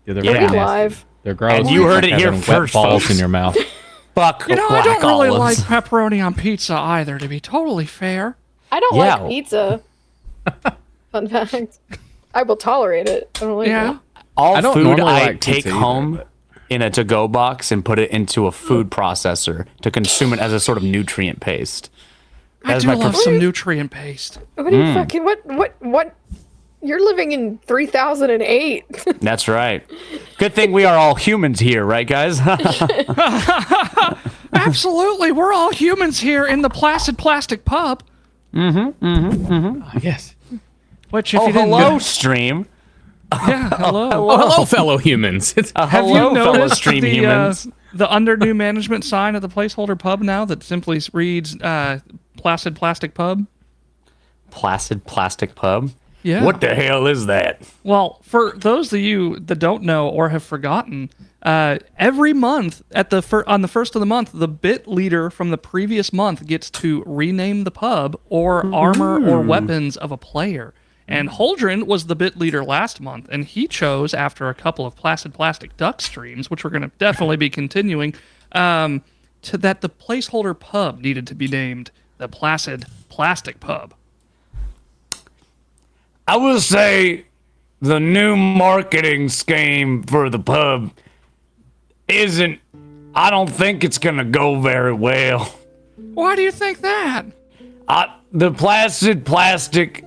Yeah, they're Yeah. pretty nasty. Live. They're gross. And you heard it Like here having first, wet balls folks. in your mouth. Fuck I don't really like olives. pepperoni on pizza either, to be totally fair. I don't Yeah. like pizza. Fun fact. I will tolerate it. I don't like Yeah. it. All I don't food normally I like take pizza either, home but- in a to-go box and put it into a food processor to consume it as a sort of nutrient paste. I That is do my love pref- some nutrient paste. What are you fucking, what? You're living in 3008. That's right. Good thing we are all humans here, right, guys? Absolutely, we're all humans here in the Placid Plastic Pub. Yes. Which, if Oh, you didn't hello, know, stream. yeah, hello. Oh, hello, fellow humans. Have Hello, you fellow noticed stream the humans. the under new management sign at the placeholder pub now that simply reads Placid Plastic Pub? Placid Plastic Pub? Yeah. What the hell is that? Well, for those of you that don't know or have forgotten, every month on the first of the month, the bit leader from the previous month gets to rename the pub or armor or weapons of a player. And Holdren was the bit leader last month, and he chose, after a couple of Placid Plastic Duck streams, which we're going to definitely be continuing, that the placeholder pub needed to be named the Placid Plastic Pub. I will say the new marketing scheme for the pub I don't think it's going to go very well. Why do you think that? The Placid Plastic,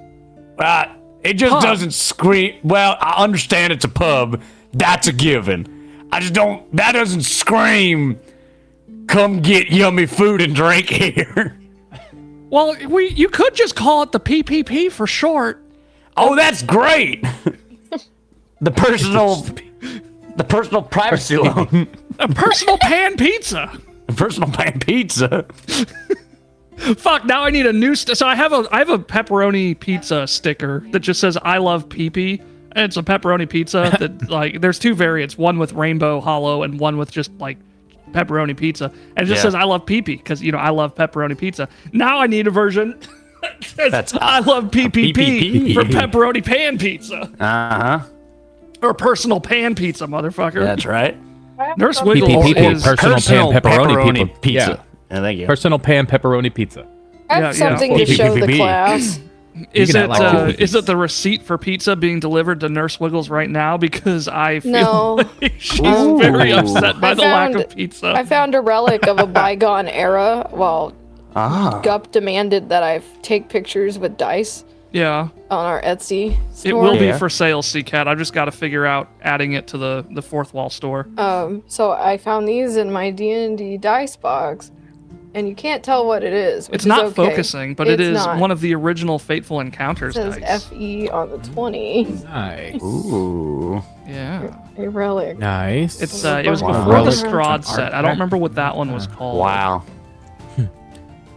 it just Pub. doesn't scream. Well, I understand it's a pub. That's a given. I just don't, that doesn't scream, come get yummy food and drink here. Well, you could just call it the PPP for short. Oh, that's great. The personal privacy loan. A personal pan pizza. The personal pan pizza. Fuck, now I need a new so I have a pepperoni pizza sticker that just says I love pee-pee. And it's a pepperoni pizza that like there's two variants, one with rainbow hollow and one with just like pepperoni pizza. And it just says I love pee-pee because I love pepperoni pizza. Now I need a version That's I love PPP PPP. for pepperoni pan pizza. Uh-huh. Or personal pan pizza, motherfucker. That's right. Nurse Wiggles PPP, is personal pan pepperoni pizza. Yeah. Yeah, thank you. Personal pan pepperoni pizza. I have Yeah, yeah. something to show the PPP. class. Is can it act like is it the receipt for pizza being delivered to Nurse Wiggles right now? Because I feel No. like she's very upset by I the lack found- of pizza. I found a relic of a bygone era. Well, Gup demanded that I take pictures with dice yeah, on our Etsy store. it will be Yeah. for sale, C-Cat. I've just got to figure out adding it to the fourth wall store. So I found these in my D&D dice box, and you can't tell what it is. Which It's is not okay. focusing, but it It's is not. one of the original Fateful Encounters It says dice. FE on the 20. Nice. Ooh. Yeah. A relic. Nice. It's it was Wow. before the Relic Strahd set. I don't remember what that one was called. Wow.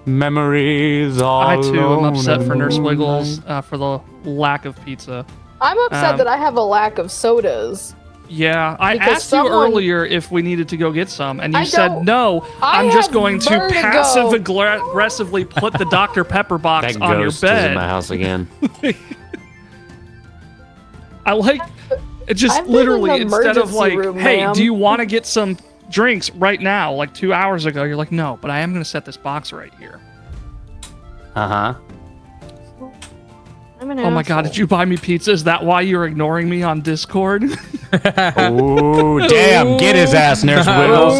Memories all I too am alone upset in for the Nurse moonlight. Wiggles for the lack of pizza. I'm upset that I have a lack of sodas. Yeah, I Because asked you someone- earlier if we needed to go get some, and you I said don't- no. I I'm just have going to vertigo. passive aggressively put the Dr. Pepper box That on your ghost is in my bed. house again. I like it just I've been in literally the instead of emergency like, room, hey, ma'am." do you want to get some drinks right now? Like 2 hours ago, you're like, no, but I am going to set this box right here. Uh-huh. I'm an Oh my god, asshole. did you buy me pizza? Is that why you're ignoring me on Discord? Ooh, damn. Get his ass, Nurse Wiggles.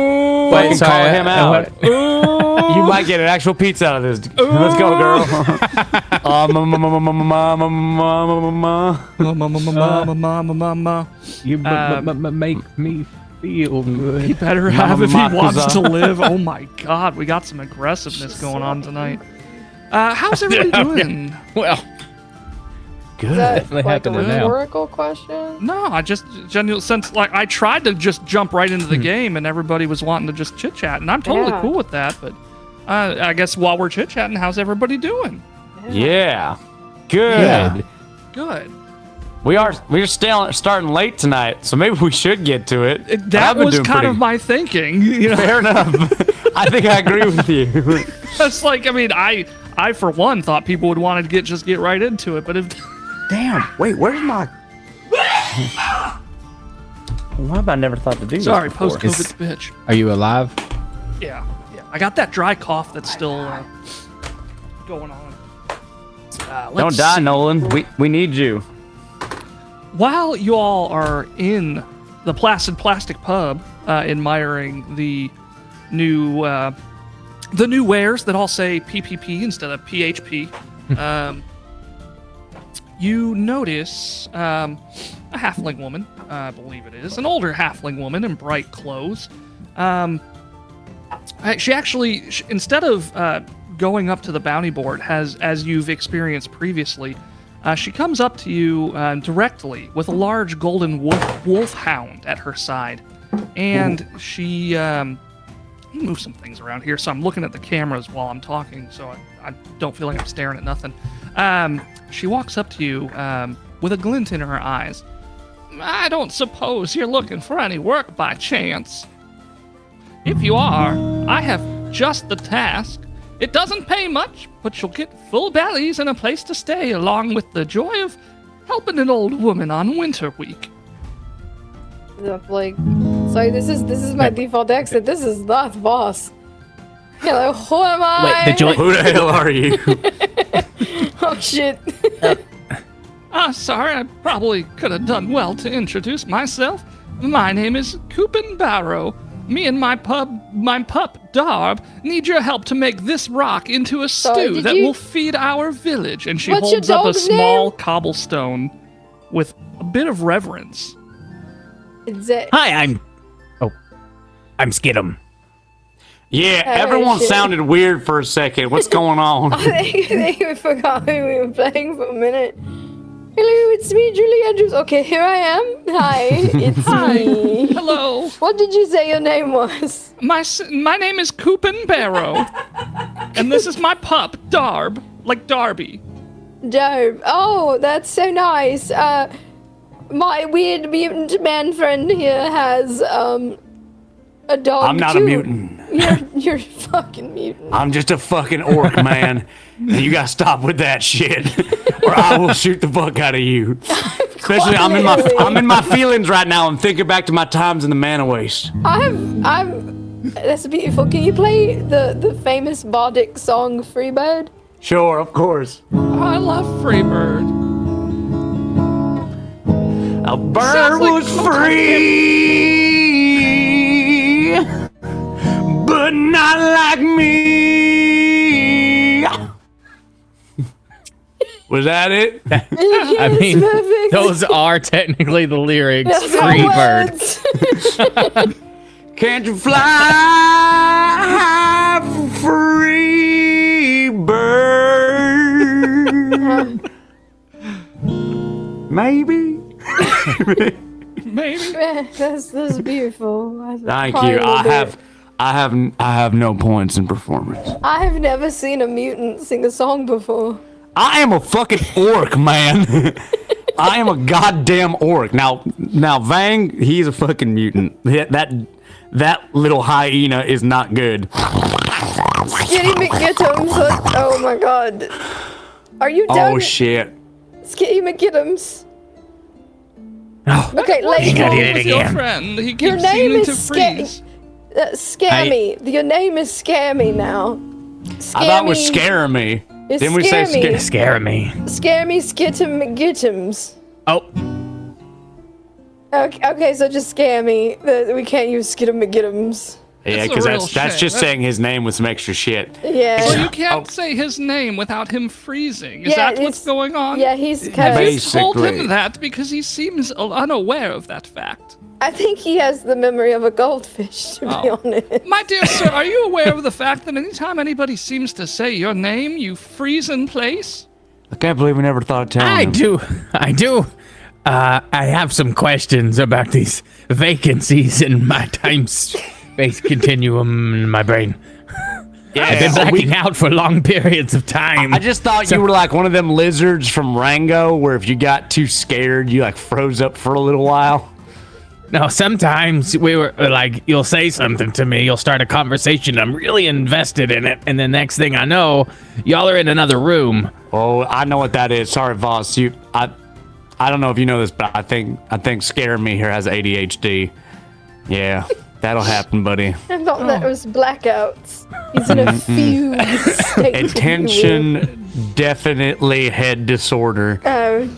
Fucking so call I- him I out. went- You might get an actual pizza out of this. Let's go, girl. Mama. You make me feel good. He better have if he Mama wants Makuza. to live. Oh my god, we got some aggressiveness going on tonight. How's everybody doing? Well, Is that Definitely like a happening now. rhetorical question? No, I just genuinely since like I tried to just jump right into the game and everybody was wanting to just chit chat, and I'm totally Yeah. cool with that. But I guess while we're chit chatting, how's everybody doing? Yeah. Good. Yeah. Good. We're still starting late tonight, so maybe we should get to it. But I've That been was doing kind pretty- of my thinking. You know, Fair enough. I think I agree with you. it's like I mean, I for one thought people would want to get right into it, but if Damn. Wait, where's my... Why have I never thought to do this Sorry, before? post-COVID bitch. Are you alive? Yeah. I got that dry cough that's still going on. Don't die, Nolan. We need you. While you all are in the Placid Plastic Pub, admiring the new wares that all say PPP instead of PHP, you notice a halfling woman, I believe it is, an older halfling woman in bright clothes. She actually, instead of going up to the bounty board, as you've experienced previously, she comes up to you directly with a large golden wolfhound at her side. And she... let me move some things around here so I'm looking at the cameras while I'm talking so I don't feel like I'm staring at nothing. She walks up to you with a glint in her eyes. I don't suppose you're looking for any work by chance. If you are, I have just the task. It doesn't pay much, but you'll get full bellies and a place to stay, along with the joy of helping an old woman on winter week. Like, sorry, this is my default accent. This is not the boss. Hello, who am I? Wait, Who the hell are you? Oh shit. Sorry, I probably could have done well to introduce myself. My name is U.N.P.R.E.P.A.R.E.D. Me and my pup, Darb, need your help to make this rock into a stew that will feed our village. And she What's holds your up a dog's small name? cobblestone with a bit of reverence. Is it? Hi, I'm Skidum. Yeah, Oh, everyone shit. sounded weird for a second. What's going on? I think we forgot who we were playing for a minute. Hello, it's me, Julie Andrews. Okay, here I am. Hi, it's me. Hello, What did you say your name was? my name is U.N.P.R.E.P.A.R.E.D. and this is my pup, Darb, like Darby. Dope. Oh, that's so nice. My weird mutant man friend here has a dog. I'm not too. a mutant. You're a fucking mutant. I'm just a fucking orc, man. You gotta stop with that shit, or I will shoot the fuck out of you. Especially, I'm in my feelings right now. I'm thinking back to my times in the Mana Waste. That's beautiful. Can you play the famous bardic song "Freebird"? Sure, of course. I love Freebird. A bird Sounds like was free, but not like me. Was that it? I mean, those are technically the lyrics. That's Free all bird. words. Can't you fly free bird? Maybe. Maybe. That's beautiful. Thank you. I have no points in performance. I have never seen a mutant sing a song before. I am a fucking orc, man. I am a goddamn orc. Now Vang, he's a fucking mutant. That little hyena is not good. Skitty McGittums. Oh my god. Are you done? Oh shit. Skitty McGittums. Oh, Okay, What's Lake. I wrong did it with your again. friend? He Your keeps name seeming to is freeze. Scammy. Your name is Scammy now. Scammy. I thought it was scaring me. It's Didn't we say Scammy. Scare me. Scammy Skittum McGittums. Oh, Okay, so just Scammy. We can't use Skittum McGittums. Yeah, That's a because real that's shame. just That's- saying his name with some extra shit. Yeah. Well, you can't say his name without him freezing. Is Yeah, that what's it's- going on? Yeah, he's Have kind you of. told Basically. him that because he seems unaware of that fact? I think he has the memory of a goldfish, to be Oh. honest. My dear sir, are you aware of the fact that anytime anybody seems to say your name, you freeze in place? I can't believe we never thought of telling I him. do. I have some questions about these vacancies in my time-space continuum in my brain. Yeah, I've been blacking out for long periods of time. I just thought you were like one of them lizards from Rango, where if you got too scared, you like froze up for a little while. No, sometimes we were like, you'll say something to me, you'll start a conversation, I'm really invested in it, and the next thing I know, y'all are in another room. Oh, I know what that is. Sorry, Voss. I I don't know if you know this, but I think scaring me here has ADHD. Yeah, that'll happen, buddy. I thought that was blackouts. He's in a fused state. Attention, definitely head disorder. Oh.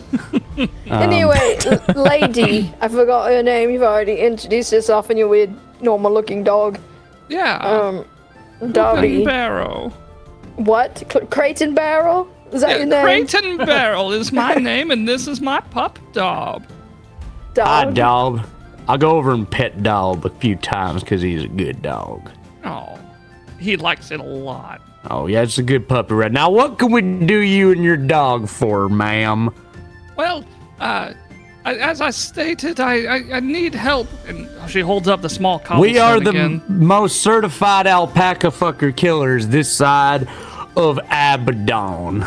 Anyway, lady, I forgot her name. You've already introduced yourself and your weird, normal-looking dog. Yeah. Dobby. Barrel. What? Creighton Barrel? Is that your name? Creighton Barrel is my name, and this is my pup, Dob. Hi, Dog? dog. I'll go over and pet Dog a few times because he's a good dog. Oh, he likes it a lot. Oh, yeah, it's a good puppy right now. What can we do you and your dog for, ma'am? Well, as I stated, I need help. And she holds up the small cobblestone We are the again. most certified alpaca fucker killers this side of Abaddon.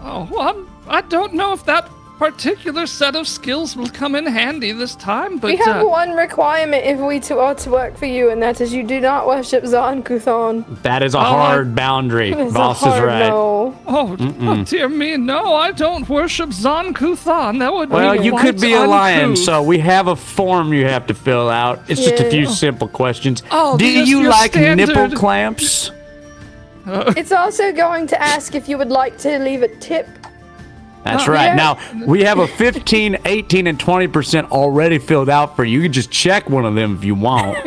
Oh, well, I don't know if that particular set of skills will come in handy this time, but We have one requirement if we are to work for you, and that is you do not worship Zon-Kuthon. That is a hard boundary. It's Boss a is hard right. no. oh dear me, no, I don't worship Zon-Kuthon. That would Well, be you could quite be a lion, uncouth. so we have a form you have to fill out. It's just a Yeah. few simple questions. Oh, Do just you your like nipple standard- clamps? It's also going to ask if you would like to leave a tip. That's Oh, right. yeah. Now, we have a 15, 18, and 20% already filled out for you. You can just check one of them if you want.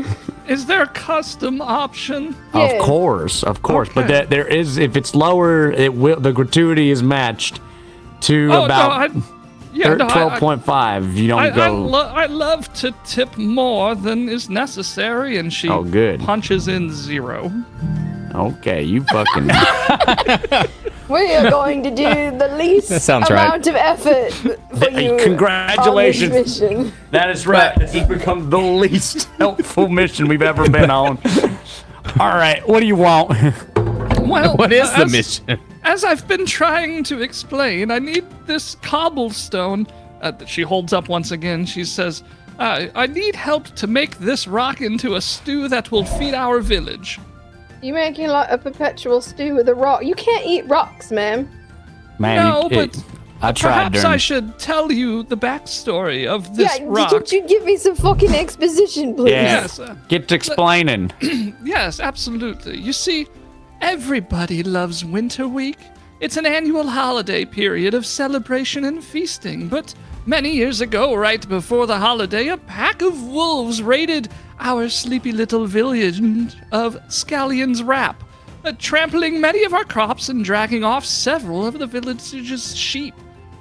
Is there a custom option? Yeah. Of course. But Okay. there is, if it's lower, the gratuity is matched to Oh, about no, yeah, no, 12.5. You don't go. I love to tip more than is necessary, and she Oh, good. punches in 0. Okay, you fucking. We are going to do the least That sounds right. amount of effort for you. Congratulations. On this mission. That is right. This has become the least helpful mission we've ever been on. All right, what do you want? Well, What is the as- mission? As I've been trying to explain, I need this cobblestone that she holds up once again. She says, I need help to make this rock into a stew that will feed our village. You making like a perpetual stew with a rock? You can't eat rocks, ma'am. Man, No, but I tried perhaps during. I should tell you the backstory of this Yeah, rock. could you give me some fucking exposition, please? Yeah. Yes, Get to explaining. yes, absolutely. You see, everybody loves Winter Week. It's an annual holiday period of celebration and feasting, but many years ago, right before the holiday, a pack of wolves raided our sleepy little village of U.N.P.R.E.P.A.R.E.D, trampling many of our crops and dragging off several of the village's sheep.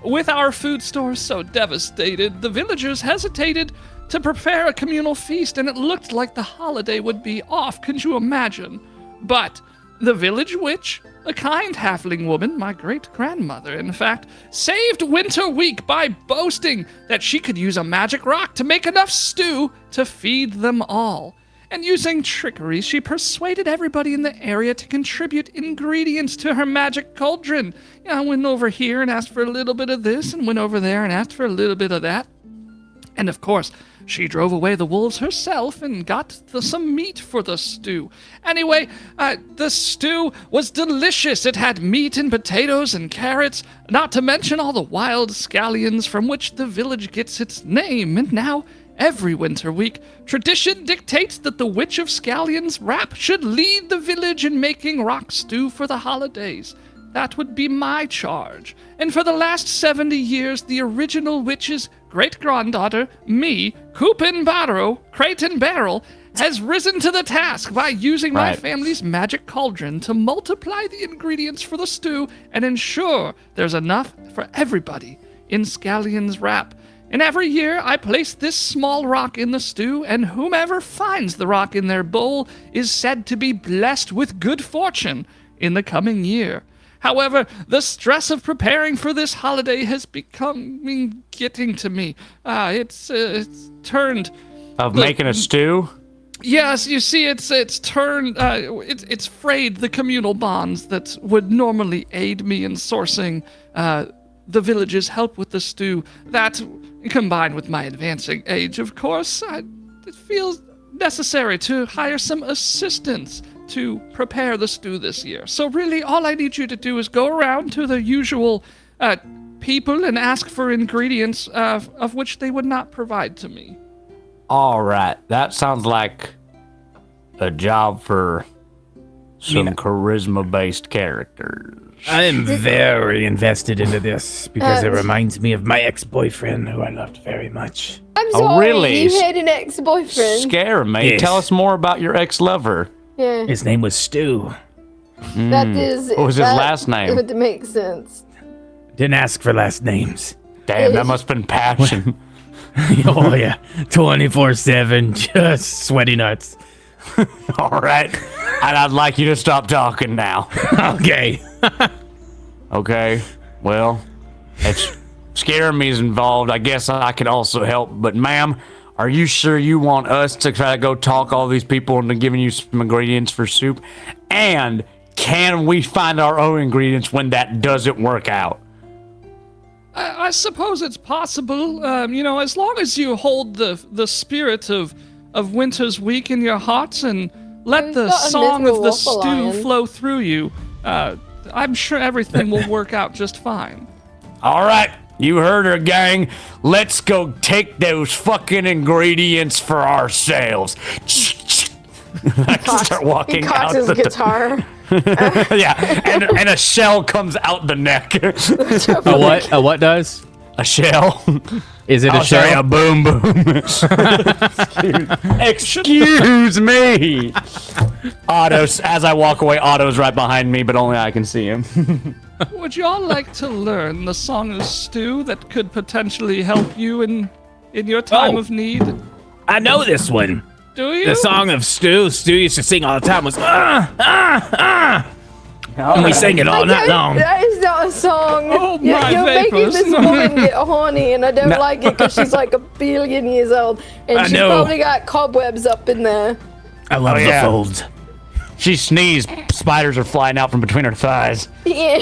With our food stores so devastated, the villagers hesitated to prepare a communal feast, and it looked like the holiday would be off, could you imagine? But the village witch, a kind halfling woman, my great-grandmother, in fact, saved Winter Week by boasting that she could use a magic rock to make enough stew to feed them all. And using trickery, she persuaded everybody in the area to contribute ingredients to her magic cauldron. I went over here and asked for a little bit of this, and went over there and asked for a little bit of that. And of course, she drove away the wolves herself and got some meat for the stew. Anyway, the stew was delicious. It had meat and potatoes and carrots, not to mention all the wild scallions from which the village gets its name. And now, every winter week, tradition dictates that the Witch of Scallions Rap should lead the village in making rock stew for the holidays. That would be my charge. And for the last 70 years, the original witch's great-granddaughter, me, Creighton Barrel, has risen to the task by using my Right. family's magic cauldron to multiply the ingredients for the stew and ensure there's enough for everybody in Scallion's Rap. And every year, I place this small rock in the stew, and whomever finds the rock in their bowl is said to be blessed with good fortune in the coming year. However, the stress of preparing for this holiday has getting to me. It's turned. Of making a stew? Yes, you see, it's turned. It's frayed the communal bonds that would normally aid me in sourcing the village's help with the stew. That, combined with my advancing age, of course, it feels necessary to hire some assistance to prepare the stew this year. So really, all I need you to do is go around to the usual people and ask for ingredients of which they would not provide to me. All right, that sounds like a job for some charisma-based characters. I am very invested into this because it reminds me of my ex-boyfriend who I loved very much. I'm sorry, really? you had an ex-boyfriend. Scare me. Yes. Tell us more about your ex-lover. Yeah, His name was Stu. that is. What was his last name? It makes sense. Didn't ask for last names. Damn, that must have been passion. Oh yeah, 24/7, just sweaty nuts. All right, and I'd like you to stop talking now. Okay. Okay, well, if scaring me is involved, I guess I could also help. But ma'am, are you sure you want us to try to go talk all these people into giving you some ingredients for soup? And can we find our own ingredients when that doesn't work out? I suppose it's possible, as long as you hold the spirit of Winter's Week in your hearts and let We've the got a song of miserable the waffle stew lion. flow through you. I'm sure everything will work out just fine. All right, you heard her, gang. Let's go take those fucking ingredients for ourselves. I start walking He out cocks his the guitar. yeah, and a shell comes out the neck. A what? A what does? A shell. Is it a Oh, sorry, shell? a boom boom. Excuse me. Otto's, as I walk away, Otto's right behind me, but only I can see him. Would you all like to learn the song of stew that could potentially help you in your time Oh. of need? I know this one. Do you? The song of Stu. Stu used to sing all the time was and we sang it all night long. That is not a song. Oh, my You're making vapors. this woman get horny, and I don't like it because she's like 1 billion years old, and I she's know. probably got cobwebs up in there. I love Oh, the yeah. folds. She sneezed. Spiders are flying out from between her thighs. Yeah.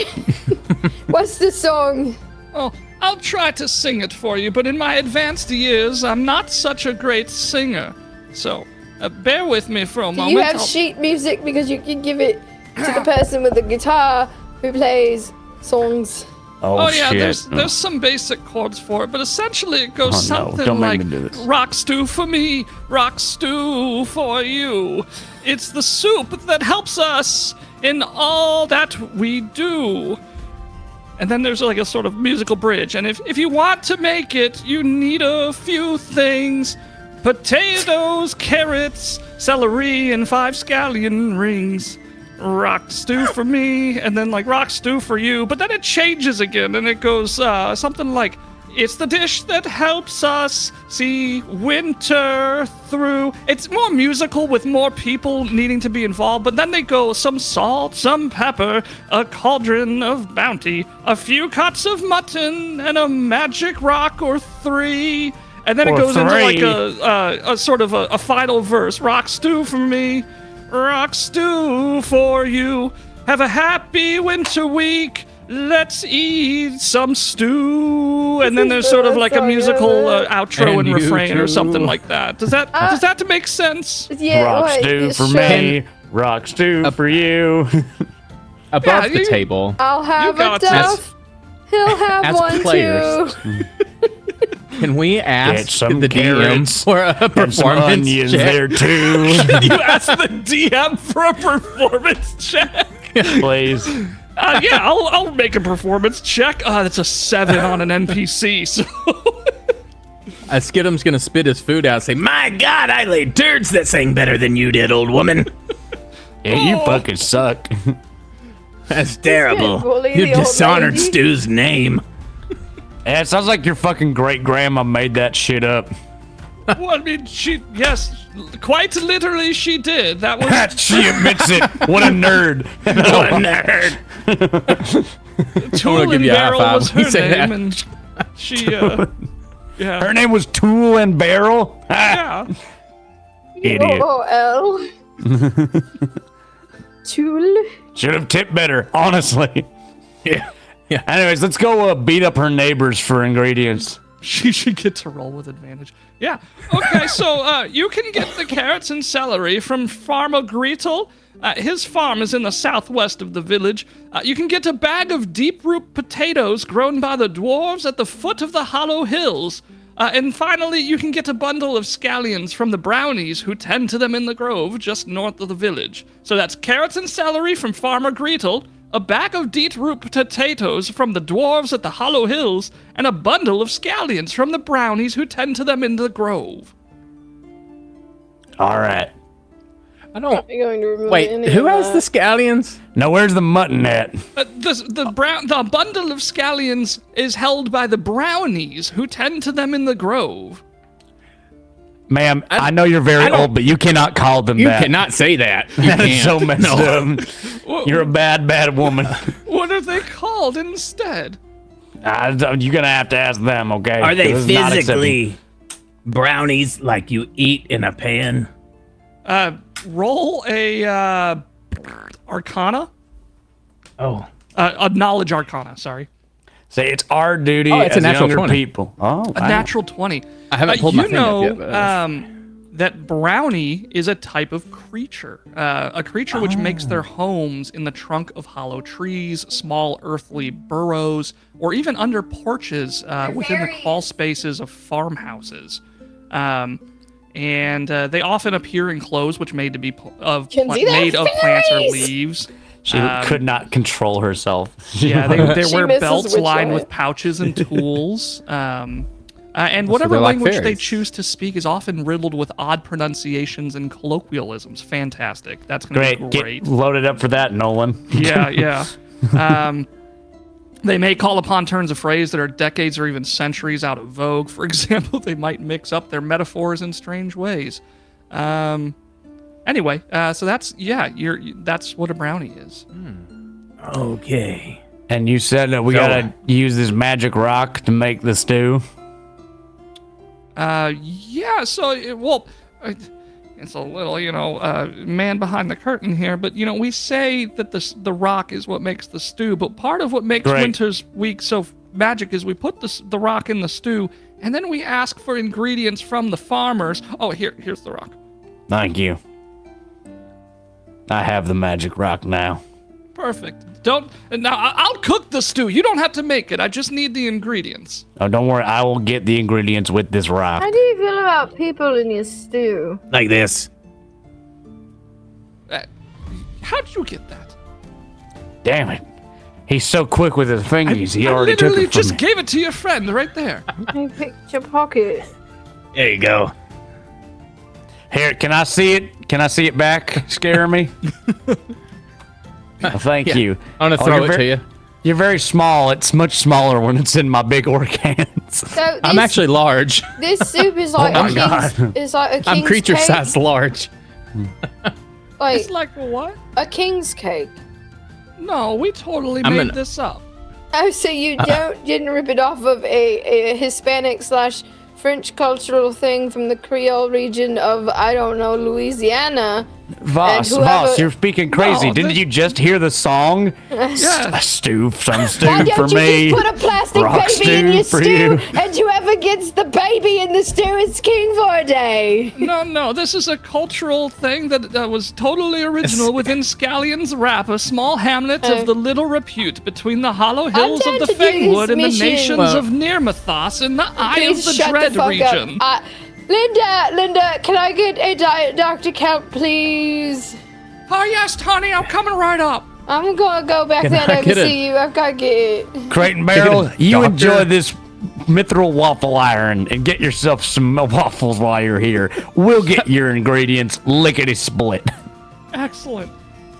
What's the song? Oh, I'll try to sing it for you, but in my advanced years, I'm not such a great singer. So, bear with me for a Do moment. you have I'll- sheet music because you can give it to the person with the guitar who plays songs? Oh yeah, there's some basic chords for it, but essentially it goes Oh, no, something don't make like me do this. rock stew for me, rock stew for you. It's the soup that helps us in all that we do. And then there's like a sort of musical bridge, and if you want to make it, you need a few things: potatoes, carrots, celery, and 5 scallion rings. Rock stew for me, and then like rock stew for you, but then it changes again and it goes something like, it's the dish that helps us see winter through. It's more musical with more people needing to be involved, but then they go some salt, some pepper, a cauldron of bounty, a few cuts of mutton, and a magic rock or 3. And then it Or goes into like 3. a sort of a final verse. Rock stew for me, rock stew for you. Have a happy winter week. Let's eat some stew. And then there's sort of like a musical outro And and you refrain or too. something like that. Does that make sense? Yeah, Rock wait, stew it's for short. me, rock stew for you. Above Yeah, the you- table. I'll have a got duff. He'll have as one players. too. Can we Get ask some the DM carrots for a And some performance onions check? there too, You ask the DM for a performance check. please. Yeah, I'll make a performance check. That's a 7 on an NPC. So Skidum's gonna spit his food out and say, "My God, I laid turds that sang better than you did, old woman." Yeah, you fucking suck. That's terrible. bully You the old dishonored lady. Stu's name. Yeah, it sounds like your fucking great grandma made that shit up. well, I mean, yes, quite literally she did. That was She admits it. What a nerd. What a nerd. Tool give and you a high Barrel five was when you her say name, that. and she, yeah, Her name was Tool and Barrel. yeah. Idiot. Oh, L. Tool. Should have tipped better, honestly. Yeah. Yeah. Anyways, let's go beat up her neighbors for ingredients. She should get to roll with advantage. Yeah. Okay, so you can get the carrots and celery from Farmer Greetle. His farm is in the southwest of the village. You can get a bag of deep-root potatoes grown by the dwarves at the foot of the hollow hills. And finally, you can get a bundle of scallions from the brownies who tend to them in the grove just north of the village. So that's carrots and celery from Farmer Greetle, a bag of deep-root potatoes from the dwarves at the hollow hills, and a bundle of scallions from the brownies who tend to them in the grove. All right. I don't. I'm going to remove Wait, any who of has the that. scallions? Now, where's the mutton at? The bundle of scallions is held by the brownies who tend to them in the grove. Ma'am, I know you're very old, but you cannot call them You that. cannot say that. You That is can't. so messed up. You're a bad, bad woman. What are they called instead? You're gonna have to ask them, okay? Are they 'Cause it's not physically brownies like you eat in a pan? Roll a Arcana. Oh. A knowledge Arcana. Sorry, Say it's our duty Oh, it's as a natural younger 20. people. Oh, a wow. natural 20. I haven't pulled my you thing up know, yet, but- that brownie is a type of creature, a creature which makes their homes in the trunk of hollow trees, small earthly burrows, or even under porches within the crawl spaces of farmhouses. And they often appear in clothes which made to be Kinsey, they're made of plants or fairies! leaves. She could not control herself. Yeah, they She wear misses belts which lined way. with pouches and tools. And whatever they're like language they fairies. choose to speak is often riddled with odd pronunciations and colloquialisms. Fantastic. That's going to Great. be great. Get loaded up for that, Nolan. Yeah, yeah. They may call upon turns of phrase that are decades or even centuries out of vogue. For example, they might mix up their metaphors in strange ways. Anyway, so that's that's what a brownie is. Okay. And you said that we So- gotta use this magic rock to make the stew. Yeah. So it's a little, man behind the curtain here, but we say that the rock is what makes the stew, but part of what makes Great. Winter's Week so magic is we put the rock in the stew, and then we ask for ingredients from the farmers. Oh, here's the rock. Thank you. I have the magic rock now. Perfect. I'll cook the stew. You don't have to make it. I just need the ingredients. Oh, don't worry. I will get the ingredients with this rock. How do you feel about people in your stew? Like this. How'd you get that? Damn it. He's so quick with his fingers. He I already took literally it from just me. gave it to your friend right there. I picked your pocket. There you go. Here, can I see it? Can I see it back? Scare me? Thank you. I'm gonna Oh, throw you're it very- to you. You're very small. It's much smaller when it's in my big orc hands. So I'm this- actually large. This soup is like my a God. king's. It's like a king's I'm creature cake. size large. Like It's like what? a king's cake. No, we totally I'm made gonna- this up. Oh, so you didn't rip it off of a Hispanic / French cultural thing from the Creole region of, I don't know, Louisiana. Voss, And whoever- Voss, you're speaking crazy. No, Didn't this- you just hear the song? Yeah. Some Why stew don't for you me. just put a plastic Rock baby in stew your for stew, you. and whoever gets the baby in the stew is king for a day? No, this is a cultural thing that was totally original within Scallion's Rap, a small hamlet of the Little Repute between the hollow hills down of the to do this Fangwood and the mission. nations Well- of Nirmathos and the Eye Please of the shut Dread the fuck region. up. Linda, can I get a Diet Dr. Count, please? Oh, yes, honey, I'm coming right up. I'm gonna go back Can there and I get oversee you. I've gotta get it. Crate and Barrel, Get a you doctor. enjoy this mithril waffle iron and get yourself some waffles while you're here. We'll get your ingredients lickety split. Excellent.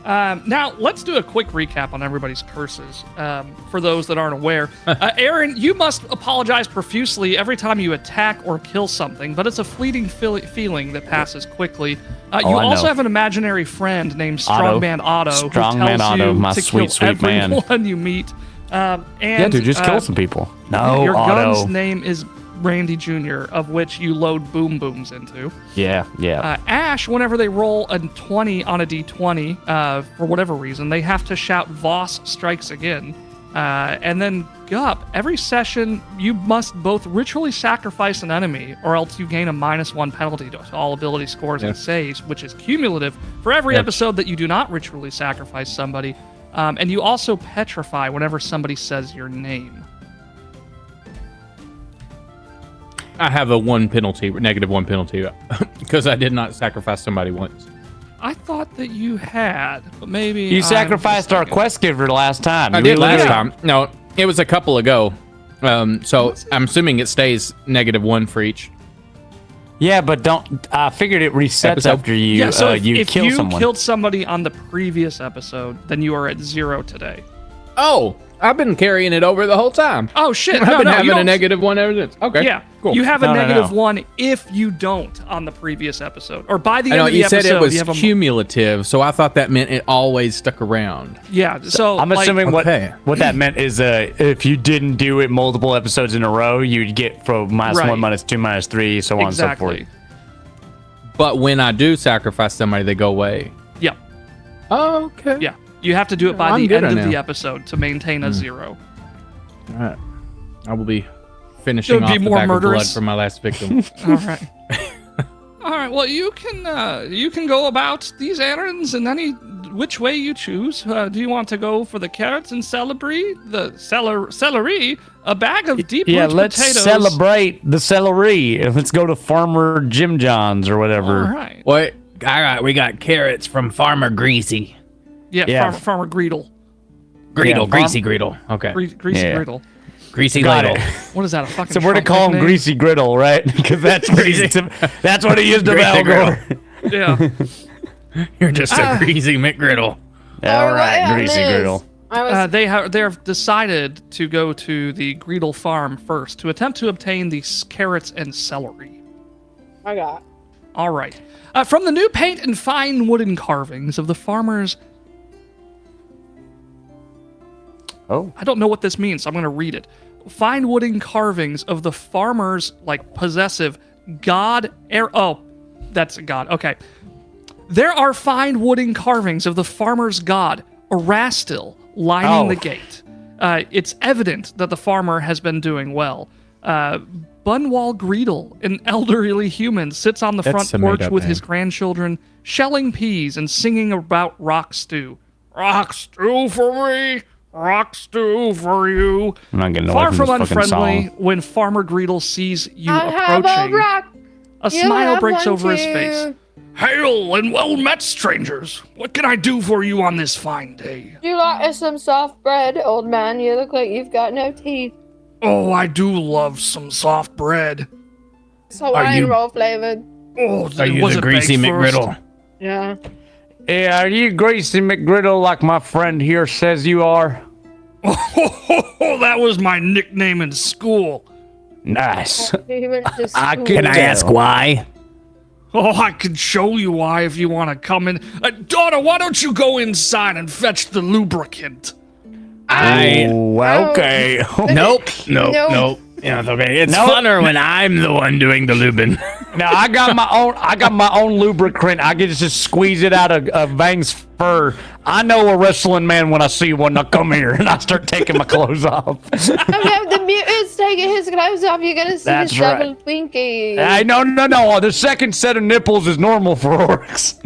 Now, let's do a quick recap on everybody's curses. For those that aren't aware, Aaron, you must apologize profusely every time you attack or kill something, but it's a fleeting feeling that passes quickly. You I also know. have an imaginary friend named Otto. Strongman Otto, who Strongman tells Otto, you my to sweet, kill sweet man. everyone you meet. And, Yeah, dude, just kill some people. No, Your Otto. gun's name is Randy Jr., of which you load boom booms into. Yeah. Ash, whenever they roll a 20 on a d20, for whatever reason, they have to shout Voss strikes again. And then Gup, every session you must both ritually sacrifice an enemy, or else you gain a -1 penalty to all ability scores and saves, which is cumulative for every episode that you do not ritually sacrifice somebody. And you also petrify whenever somebody says your name. I have a -1 penalty, because I did not sacrifice somebody once. I thought that you had, but maybe You I'm sacrificed our mistaken. quest giver last time. I You did really last time. No, it was a couple ago. So I'm assuming it stays -1 for each. Yeah, but don't. I figured it resets Episode? after you Yeah, so you if kill you someone. killed somebody on the previous episode, then you are at 0 today. Oh, I've been carrying it over the whole time. Oh shit! I've No, been no, you having a don't- -1 ever since. Okay. Yeah, Cool. you have a No, no, no. -1 if you don't on the previous episode, or by the I end know of the you episode. said it was you have a cumulative, so I thought that meant it always stuck around. yeah. So I'm like, assuming Okay. what that meant is if you didn't do it multiple episodes in a row, you'd get from -1, Right. -2, -3, so on and so exactly. forth. But when I do sacrifice somebody, they go away. Yeah, Oh, okay. yeah. You have to do it by I'm the good end at of the now. episode to maintain a 0. All right. I will be finishing It'll off be the more bag of blood murderous. from my last victim. All right. All right. Well, you can go about these errands in any which way you choose. Do you want to go for the carrots and celery? Celery, a bag of deep Yeah, root let's potatoes. celebrate the celery. Let's go to Farmer Jim John's or whatever. All right. Wait, all right, we got carrots from Farmer Greasy. Yeah, Yeah. Farmer Greedle. Greedle, Yeah, Greasy Greedle. Okay. Greasy Yeah. Greedle. Greasy Got Ladle. it. What is that? A fucking. So we're to Trump call him nickname? Greasy Griddle, right? Because that's that's what he used to Greasy Gore. Yeah. You're just a Greasy McGriddle. All Or right, what Greasy is- Griddle. I was They have decided to go to the Greedle farm first to attempt to obtain these carrots and celery. I got. All right. From the new paint and fine wooden carvings of the farmers. Oh. I don't know what this means, so I'm going to read it. Fine wooden carvings of the farmers, like possessive god. Oh, that's a god. Okay. There are fine wooden carvings of the farmer's god, Erastil, lining Oh. the gate. It's evident that the farmer has been doing well. Bunwall Greedle, an elderly human, sits on the That's front a porch made-up with name. his grandchildren, shelling peas and singing about rock stew. Rock stew for me, rock stew for you. I'm not getting away Far from from this fucking unfriendly, song. when Farmer Greedle sees you I have a approaching, rock. a You smile have breaks one over his too. face. Hail and well met, strangers. What can I do for you on this fine day? You like some soft bread, old man? You look like you've got no teeth. Oh, I do love some soft bread. It's Hawaiian you- roll flavored. Oh, Are you was the it Greasy baked first? McGriddle? Yeah. Yeah, are you Greasy McGriddle like my friend here says you are? Oh, that was my nickname in school. Nice. He went to I school. can ask why? Oh, I can show you why if you want to come in. Daughter, why don't you go inside and fetch the lubricant? Oh, okay. Nope. Nope. Yeah, it's okay. It's Nope. funner when I'm the one doing the lubing. Now I got my own lubricant. I can just squeeze it out of Vang's fur. I know a wrestling man when I see one. Now come here, and I start taking my clothes off. I have the mutants taking his clothes off. You're gonna see That's his right. double pinky. No. The second set of nipples is normal for orcs.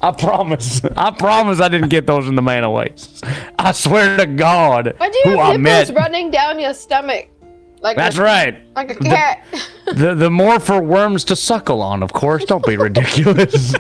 I promise. I didn't get those in the mana waste. I swear to God, Why do you who I have met. nipples running down your stomach? Like That's a, right. Like a cat. The more for worms to suckle on, of course. Don't be ridiculous.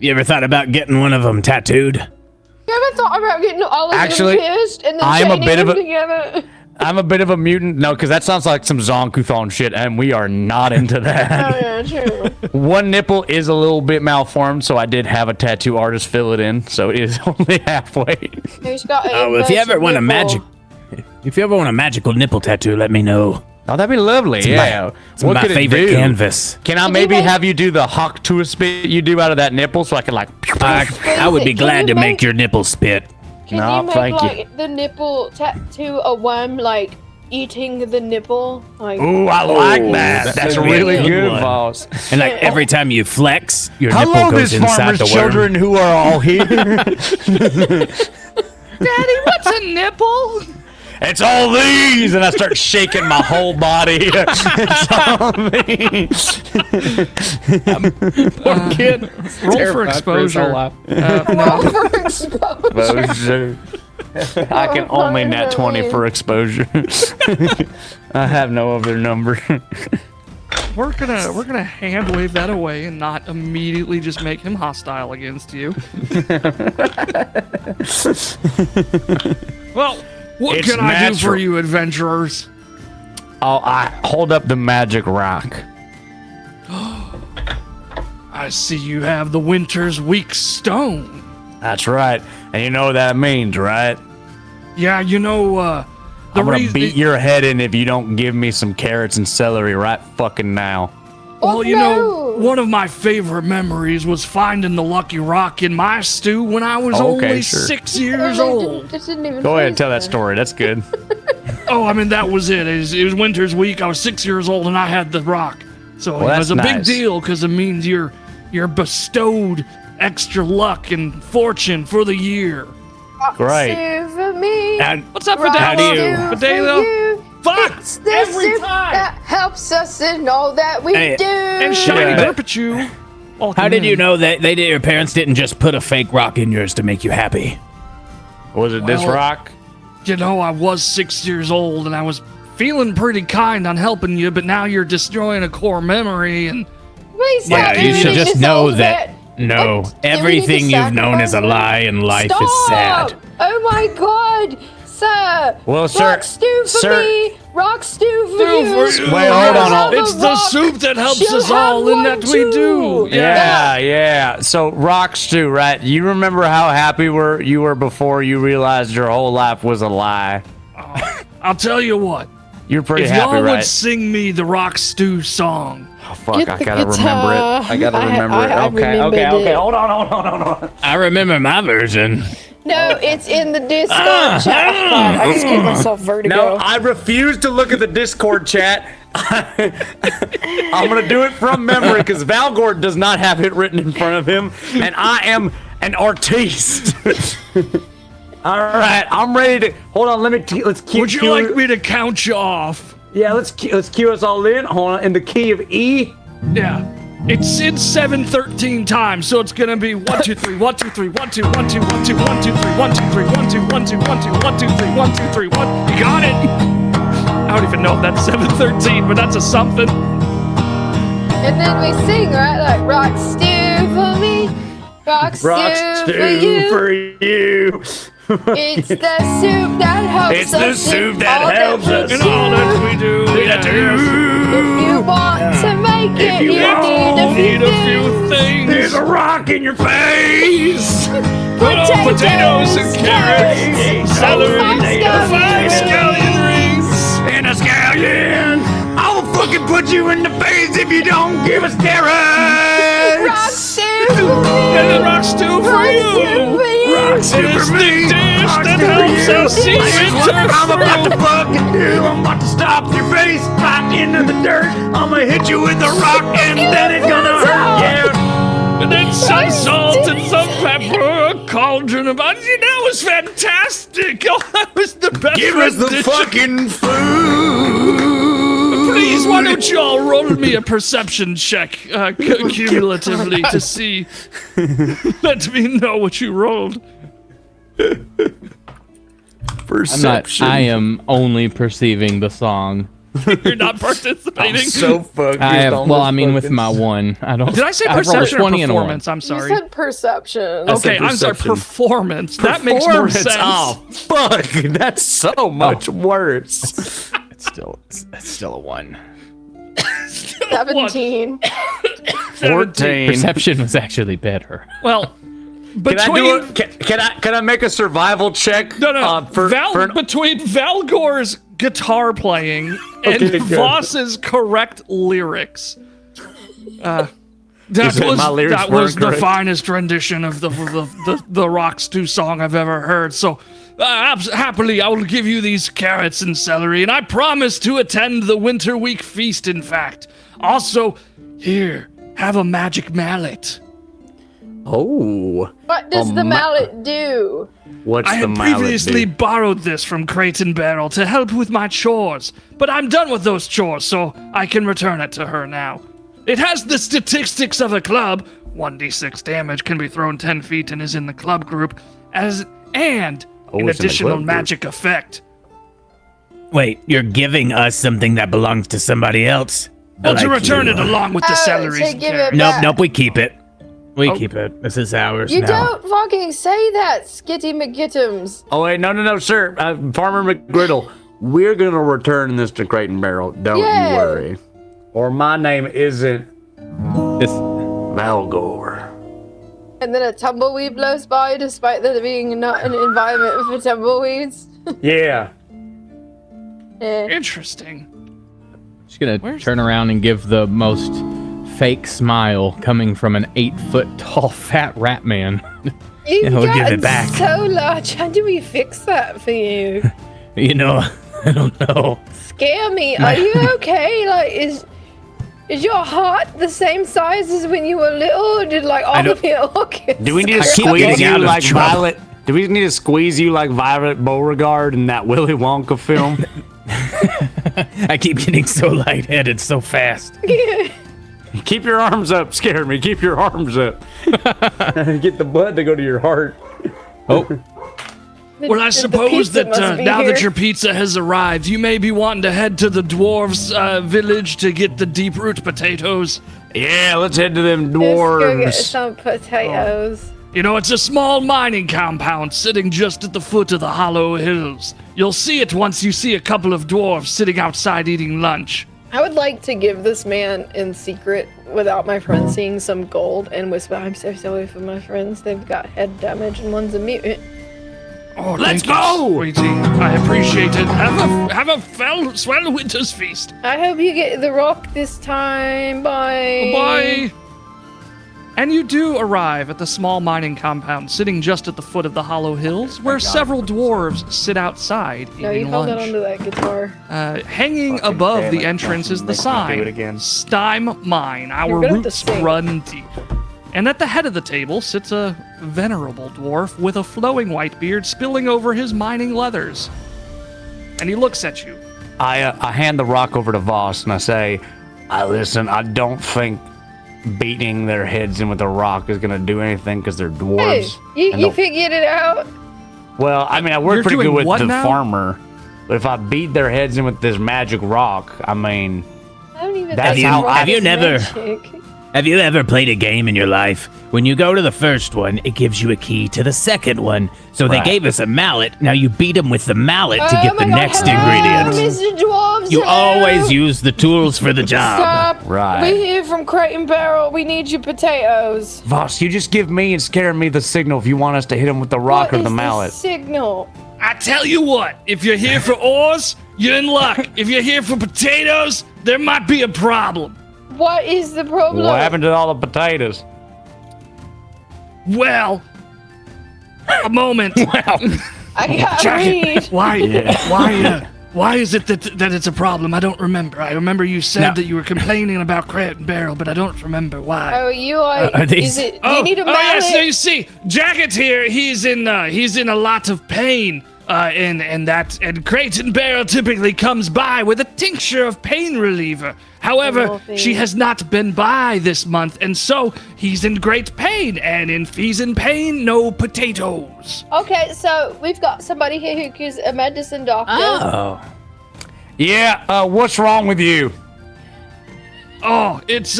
You ever thought about getting one of them tattooed? You ever thought about getting all of Actually, them pierced and then I'm a chaining bit of them a- together? I'm a bit of a mutant. No, because that sounds like some Zonkuthon shit, and we are not into that. Oh yeah, true. One nipple is a little bit malformed, so I did have a tattoo artist fill it in, so it is only halfway. He's got Oh, if you ever want a magical nipple tattoo, let me know. Oh, that'd be lovely. Yeah. It's my could it favorite do? canvas. Can I Could maybe you make- have you do the hawk to a spit you do out of that nipple so I can like? I would be Can glad you to make make- your nipple spit. Can No, you make thank you. like the nipple tattoo a worm like eating the nipple. Like, Ooh, I like that. That's gonna be a really good good, one. boss. And like every time you flex, your nipple Hello, goes this inside farmer's the worm. children who are all here. Daddy, what's a nipple? It's all these, and I start shaking my whole body. It's all these. Poor kid. Roll for exposure. roll No. for exposure. I can only nat 20 for exposure. I have no other number. We're gonna hand wave that away and not immediately just make him hostile against you. Well, what It's can I do for natural. you, adventurers? Oh, I hold up the magic rock. I see you have the winter's weak stone. That's right. And you know what that means, right? Yeah, you know, the I'm gonna reason. beat your head in if you don't give me some carrots and celery right fucking now. Well, Oh, you know, no. one of my favorite memories was finding the lucky rock in my stew when I was Okay, only sure. 6 years old. This didn't even Go ahead and phase tell that me. story. That's good. Oh, I mean, that was it. It was winter's week. I was 6 years old and I had the rock. So Well, it was a that's big nice. deal because it means you're bestowed extra luck and fortune for the year. Great. Soup for me. What's up, rock How do you- soup for Fidelio? you. Fuck! It's the Every soup time! that helps us in all that we Hey, do. And shiny Yeah. Derpachu. How did you know that your parents didn't just put a fake rock in yours to make you happy? Was it this Well- rock? You know, I was 6 years old and I was feeling pretty kind on helping you, but now you're destroying a core memory and Please Yeah, stop you doing should this just know all that no, What? Do we need to everything you've known is a sacrifice lie and life Stop! is sad. Oh my god, sir! Well, sir- rock stew for sir- me, rock stew for Stew you. for you. Wait, hold on, Have a it's the rock. soup that helps She'll us all have and that one we do. too. Yeah. So rock stew, right? You remember how happy you were before you realized your whole life was a lie? I'll tell you what. You're pretty If happy, y'all would right? sing me the Rock Stew song. Oh, fuck, Get I the gotta guitar. remember it. I gotta remember it. I Okay, remembered okay. it. Hold on. I remember my version. No, it's in the Discord chat. God, I just gave myself vertigo. No, I refuse to look at the Discord chat. I'm gonna do it from memory because Valgord does not have it written in front of him, and I am an artiste. All right, I'm ready to. Hold on, let's cue. Would you like me to count you off? Yeah, let's cue us all in. Hold on, in the key of E. Yeah. It's in 713 times, so it's gonna be 1 2 3 1 2 3 1 2 1 2 1 2 1 2 3 1 2 3 1 2 1 2 1 2 1 2 3 1 2 3 1. You got it. I don't even know if that's 713, but that's a something. And then we sing, right? Like, rock stew for me, rock stew for you. for you. It's the soup that helps It's the us soup in that all helps we us And all do. that we do. Yes. If you want to make it, you you want- need Need a a few few things. There's things. a rock in your face. Put on potatoes and carrots, celery, and 5 scallion rings. And a scallion. I will fucking put you in the face if you don't give us Rock carrots. stew for me. And then rock stew for Rock stew you. for you. Rock stew And it's for the me. dish Rock that stew for helps you. us see This is what winter I'm about to through. fucking do. I'm about to stop your face right into the dirt. I'm gonna hit you with a rock and then it's gonna hurt. Yeah. And then some salt and some pepper, a cauldron of onion. That was fantastic. Oh, that was the best Give us the rendition. fucking food. Please, why don't you all roll me a perception check cumulatively to see? Let me know what you rolled. I'm not. I am only perceiving the song. You're not participating. So focused I have. on Well, this I mean, with fucking- my one, I don't. Did I say I've rolled a perception or 20 and a one. performance? I'm You sorry. said perception. I said Okay, I'm sorry. perception. Performance. That makes more Performance. sense. Oh, fuck. That's so much worse. It's still a one. 17. 14. Perception was actually better. Well, Can I, between do can I make a survival check? no, for between Valgor's guitar playing and Okay, good. Voss's correct lyrics. That Is it was my lyrics that was weren't the correct? finest rendition of the Rock Stew song I've ever heard. So happily, I will give you these carrots and celery, and I promise to attend the Winter Week feast, in fact. Also, here, have a magic mallet. Oh. What does the mallet do? What's I the had mallet previously do? borrowed this from Crate&Barrel to help with my chores, but I'm done with those chores, so I can return it to her now. It has the statistics of a club. 1d6 damage, can be thrown 10 feet, and is in the club group, and it's an in the additional club group. magic effect. Wait, you're giving us something that belongs to somebody else? Well, to return it along with the Oh, celery. to give it Nope, back. nope, we keep it. We keep it. This is ours You now. don't fucking say that, Skitty McGittums. Oh, wait, no, sir. Farmer McGriddle, we're going to return this to Crate and Barrel. Don't Yay. you worry. Or my name isn't This, Valgor. And then a tumbleweed blows by despite there being not an environment for tumbleweeds. Yeah. Yeah. Interesting. just gonna Where's- turn around and give the most fake smile coming from an 8-foot tall fat rat man. You've We'll give gotten it back. so large. How do we fix that for you? You know, I don't know. Scare me. Are you okay? Like, is your heart the same size as when you were little? Or did like all don't- of your organs? Do we need to I keep squeeze getting you out of like trouble. Violet? Do we need to squeeze you like Violet Beauregard in that Willy Wonka film? I keep getting so lightheaded so fast. Keep your arms up, scare me. Keep your arms up. Get the blood to go to your heart. Oh, Well, I The suppose pizza that must be now here. that your pizza has arrived, you may be wanting to head to the dwarves' village to get the deep root potatoes. Yeah, let's head to them Let's go get dwarves. some potatoes. You know, it's a small mining compound sitting just at the foot of the hollow hills. You'll see it once you see a couple of dwarves sitting outside eating lunch. I would like to give this man in secret without my friends seeing some gold and whisper, I'm so sorry for my friends. They've got head damage and one's a mutant. Oh, Let's thank you, go! sweetie. I appreciate it. Have a swell winter's feast. I hope you get the rock this time. Bye. Bye. And you do arrive at the small mining compound sitting just at the foot of the hollow hills, where several dwarves sit outside No, you eating hold on lunch. onto that guitar. Hanging Fucking above damn the it. entrance is the Make me do sign, it again. Stime Mine, our You're gonna have to roots sing. run deep. And at the head of the table sits a venerable dwarf with a flowing white beard spilling over his mining leathers. And he looks at you. I hand the rock over to Voss and I say, listen, I don't think beating their heads in with a rock is going to do anything because they're Hey, dwarves. you And they'll- figured it out? Well, I mean, I work You're pretty doing good with what the now? farmer, but if I beat their heads in with this magic rock, I mean, I don't even That's think how- rock have you is never- magic. have you ever played a game in your life? When you go to the first one, it gives you a key to the second one. So they Right. gave us a mallet. Now you beat them with the mallet to get Oh the my God, next hello, ingredient. Mr. Dwarves, You hello. always use the tools for the job. Stop. Right. We're here from Crate&Barrel. We need your potatoes. Voss, you just give me and scare me the signal if you want us to hit him with the rock What or the is mallet. this signal? I tell you what, if you're here for ores, you're in luck. If you're here for potatoes, there might be a problem. What is the problem? What happened to all the potatoes? Well, a moment. I can't Jacket, read. why is it that it's a problem? I don't remember. I remember you said Now- that you were complaining about Crate and Barrel, but I don't remember why. Oh, you are. Are these- Is it? Do you need a mallet? yes, so you see, Jacket here, he's in a lot of pain. And Crate and Barrel typically comes by with a tincture of pain reliever. However, Nothing. she has not been by this month, and so he's in great pain. And if he's in pain, no potatoes. Okay, so we've got somebody here who's a medicine doctor. Oh. Yeah, what's wrong with you? Oh, it's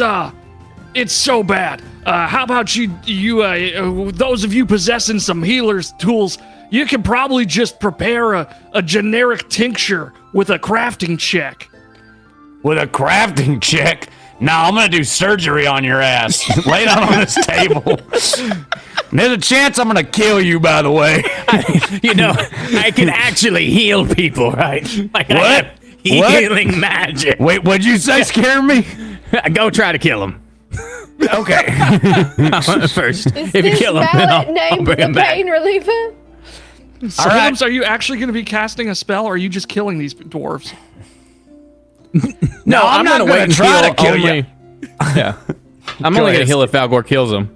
so bad. How about you those of you possessing some healer's tools, you can probably just prepare a generic tincture with a crafting check. With a crafting check? Nah, I'm gonna do surgery on your ass. Lay down on this table. There's a chance I'm gonna kill you, by the way. You know, I can actually heal people, right? Like I What? have What? healing magic. Wait, what'd you say? Scare me? Go try to kill him. Okay. First, Is if you this kill him, mallet then I'll named bring the him back. pain reliever? Scribums, are you actually going to be casting a spell, or are you just killing these dwarves? No, I'm not gonna wait and try heal to kill only. you. Yeah, I'm only gonna heal if Valgor kills him.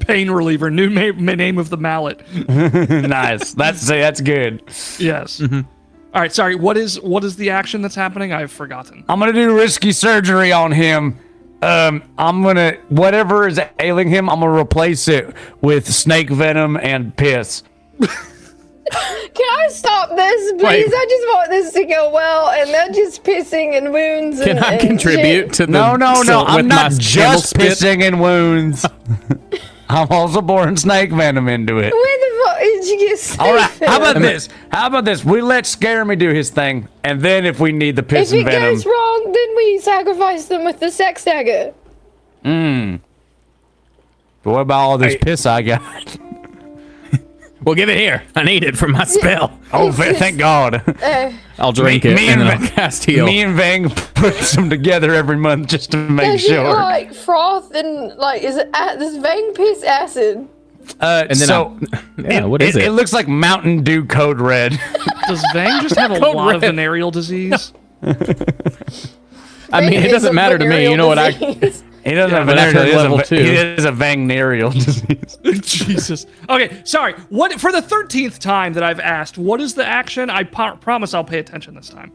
Pain reliever, new name of the mallet. Nice. That's good. Yes. All right, sorry. What is the action that's happening? I've forgotten. I'm gonna do risky surgery on him. I'm gonna whatever is ailing him, I'm gonna replace it with snake venom and piss. Can I stop this, please? Wait. I just want this to go well, and they're just pissing and wounds. Can I contribute to the? No. with I'm my not camel just spit? pissing in wounds. I'm also pouring snake venom into it. Where the fuck did you get snake All right. How venom? about this? How about this? We let Scaremy do his thing, and then if we need the piss If and it venom, goes wrong, then we sacrifice them with the sex dagger. what about all this piss I got? Well, give it here. I need it for my spell. Oh, thank God. I'll drink Me- it me and and then I'll cast heal. Me and Vang put them together every month just to make Does it sure. like froth and like is it this Vang piss acid? And then yeah, what is it? It looks like Mountain Dew Code Red. Does Vang just have a Code lot of red. venereal disease? I mean, it doesn't matter to me. You know what I? He doesn't have but I've venereal. heard level 2. He has a venereal disease. Jesus. Okay, sorry. What for the 13th time that I've asked? What is the action? I promise I'll pay attention this time.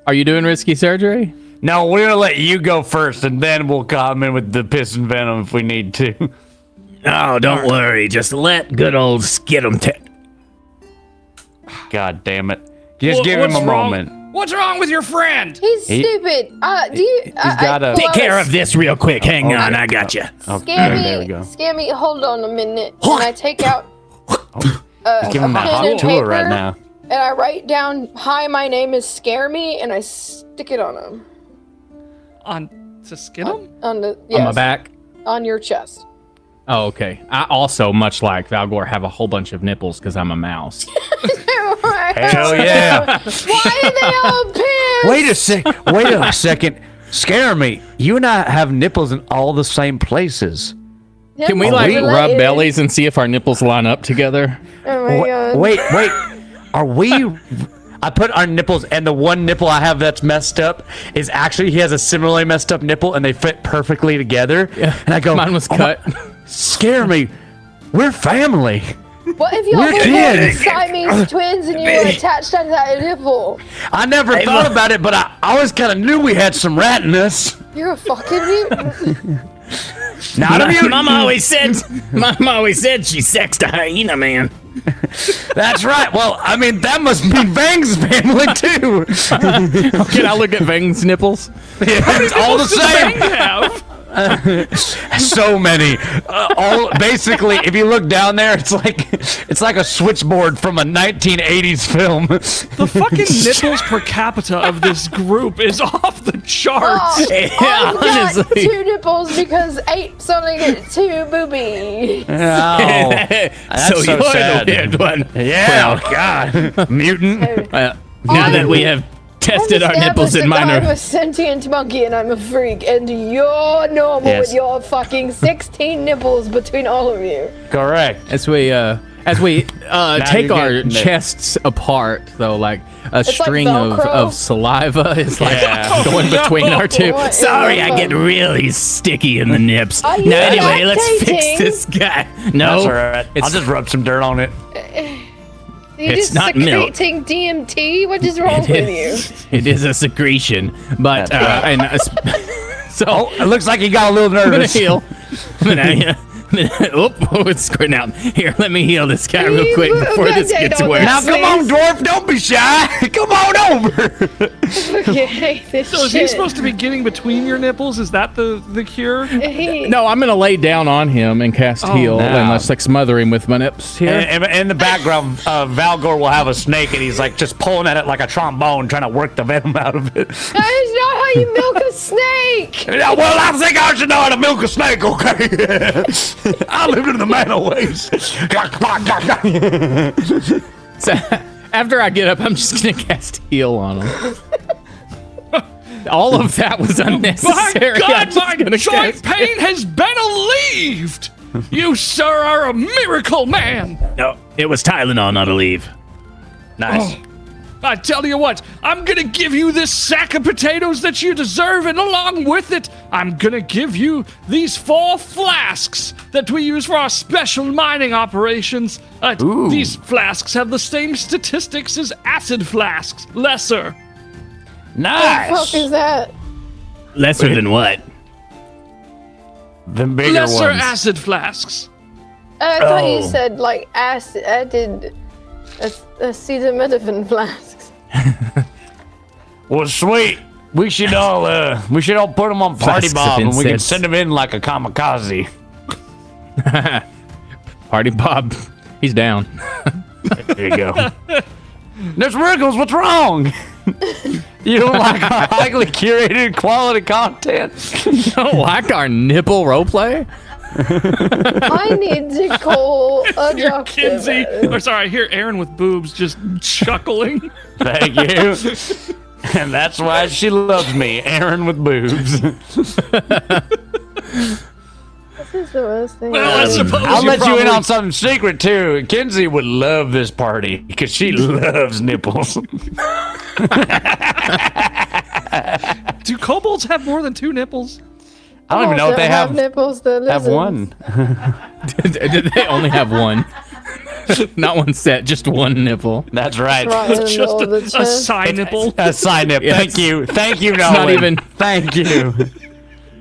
Are you doing risky surgery? No, we're gonna let you go first, and then we'll come in with the piss and venom if we need to. Oh, don't worry. Just let good old Skidum God damn it! Just give him a moment. What's wrong with your friend? He's stupid. Do you? He's gotta take care of this real quick. Hang on, I got you. Okay, Scammy, there we go. Scammy, hold on a minute. And I take out Give him that pen hot and tour right paper, now. and I write down, "Hi, my name is Scare Me," and I stick it on him. On to skin him? On the On my yes, back. on your chest. Oh, okay. I also, much like Valgor, have a whole bunch of nipples because I'm a mouse. Hell yeah! Why are they all pissed? Wait a second. Scare me. You and I have nipples in all the same places. Can we like rub bellies and see if our nipples line up together? Oh my god. Wait. Are we? I put our nipples, and the one nipple I have that's messed up is actually he has a similarly messed up nipple, and they fit perfectly together. Yeah. And I go, Mine was cut. Scare me. We're family. What if y'all We're were kids. Siamese twins and you were attached to that nipple? I never thought about it, but I always kind of knew we had some rat in us. You're a fucking mutant. Not a mutant. Mama always said she sexed a hyena, man. That's right. Well, I mean, that must mean Vang's family, too. Can I look at Vang's nipples? It's all the same. So many. All basically, if you look down there, it's like a switchboard from a 1980s film. The fucking nipples per capita of this group is off the charts. Yeah, I've got honestly. 2 nipples because apes only get 2 boobies. Oh, that's so so you're sad. the weird one. Yeah, God, mutant. Now that we have tested our nipples in I'm minor. a sentient monkey and I'm a freak, and you're normal Yes. with your fucking 16 nipples between all of you. Correct. As we take you're our getting it. chests apart, though, like a like string Velcro. of saliva is like Yeah. going between our two. What is Sorry, I that? get really sticky in the nips. Are you Now, anyway, let's fix lactating? this guy. No, That's all right. it's, I'll just rub some dirt on it. You're It's just not milk. secreting DMT? What is wrong with you? it is a secretion, but That's so Oh, it looks like he got a little I'm gonna nervous. heal. It's squirting out. Here, let me heal this guy real quick before this gets worse. Now, come on, dwarf, don't be shy. Come on over. Okay, hate this So is shit. he supposed to be getting between your nipples? Is that the cure? No, I'm gonna lay down on him and cast heal, no. and let's like smother him with my nips here. And in the background, Valgor will have a snake, and he's like just pulling at it like a trombone, trying to work the venom out of it. That is not how you milk a snake! Yeah, well, I think I should know how to milk a snake, okay? I lived in the manor ways. So, after I get up, I'm just gonna cast heal on him. All of that was My unnecessary. I'm God, just my gonna joint cast- pain has been alleviated. You, sir, are a miracle man. No, It was Tylenol, not Aleve. Nice. I tell you what, I'm gonna give you this sack of potatoes that you deserve, and along with it, I'm gonna give you these 4 flasks that we use for our special mining operations. These flasks have the same statistics as acid flasks, lesser. What the Nice. fuck is that? Lesser than what? The bigger Lesser ones. acid flasks. I thought you Oh. said like acid, acetaminophen flasks. Well, sweet. We should all put them on Party Flasks of Bob, and we can incense. send them in like a kamikaze. Party Bob, he's down. There you go. There's Wriggles. What's wrong? You don't like our highly curated quality content? Don't like our nipple roleplay? I need to call a doctor. Kinsey, or sorry, I hear Aaron with boobs just chuckling. Thank you. And that's why she loves me, Aaron with boobs. This is the worst thing. Well, I suppose I'll you let you in probably- on something secret too. Kinsey would love this party because she loves nipples. Do kobolds have more than 2 nipples? I don't even know if they have nipples. They're have lizards. one. Did they only have one? Not one set, just one nipple. That's right. Right in the Just middle of the a chest. side nipple. A sign nip. Yeah, Thank you. Thank you, not Nolan. even- Thank you.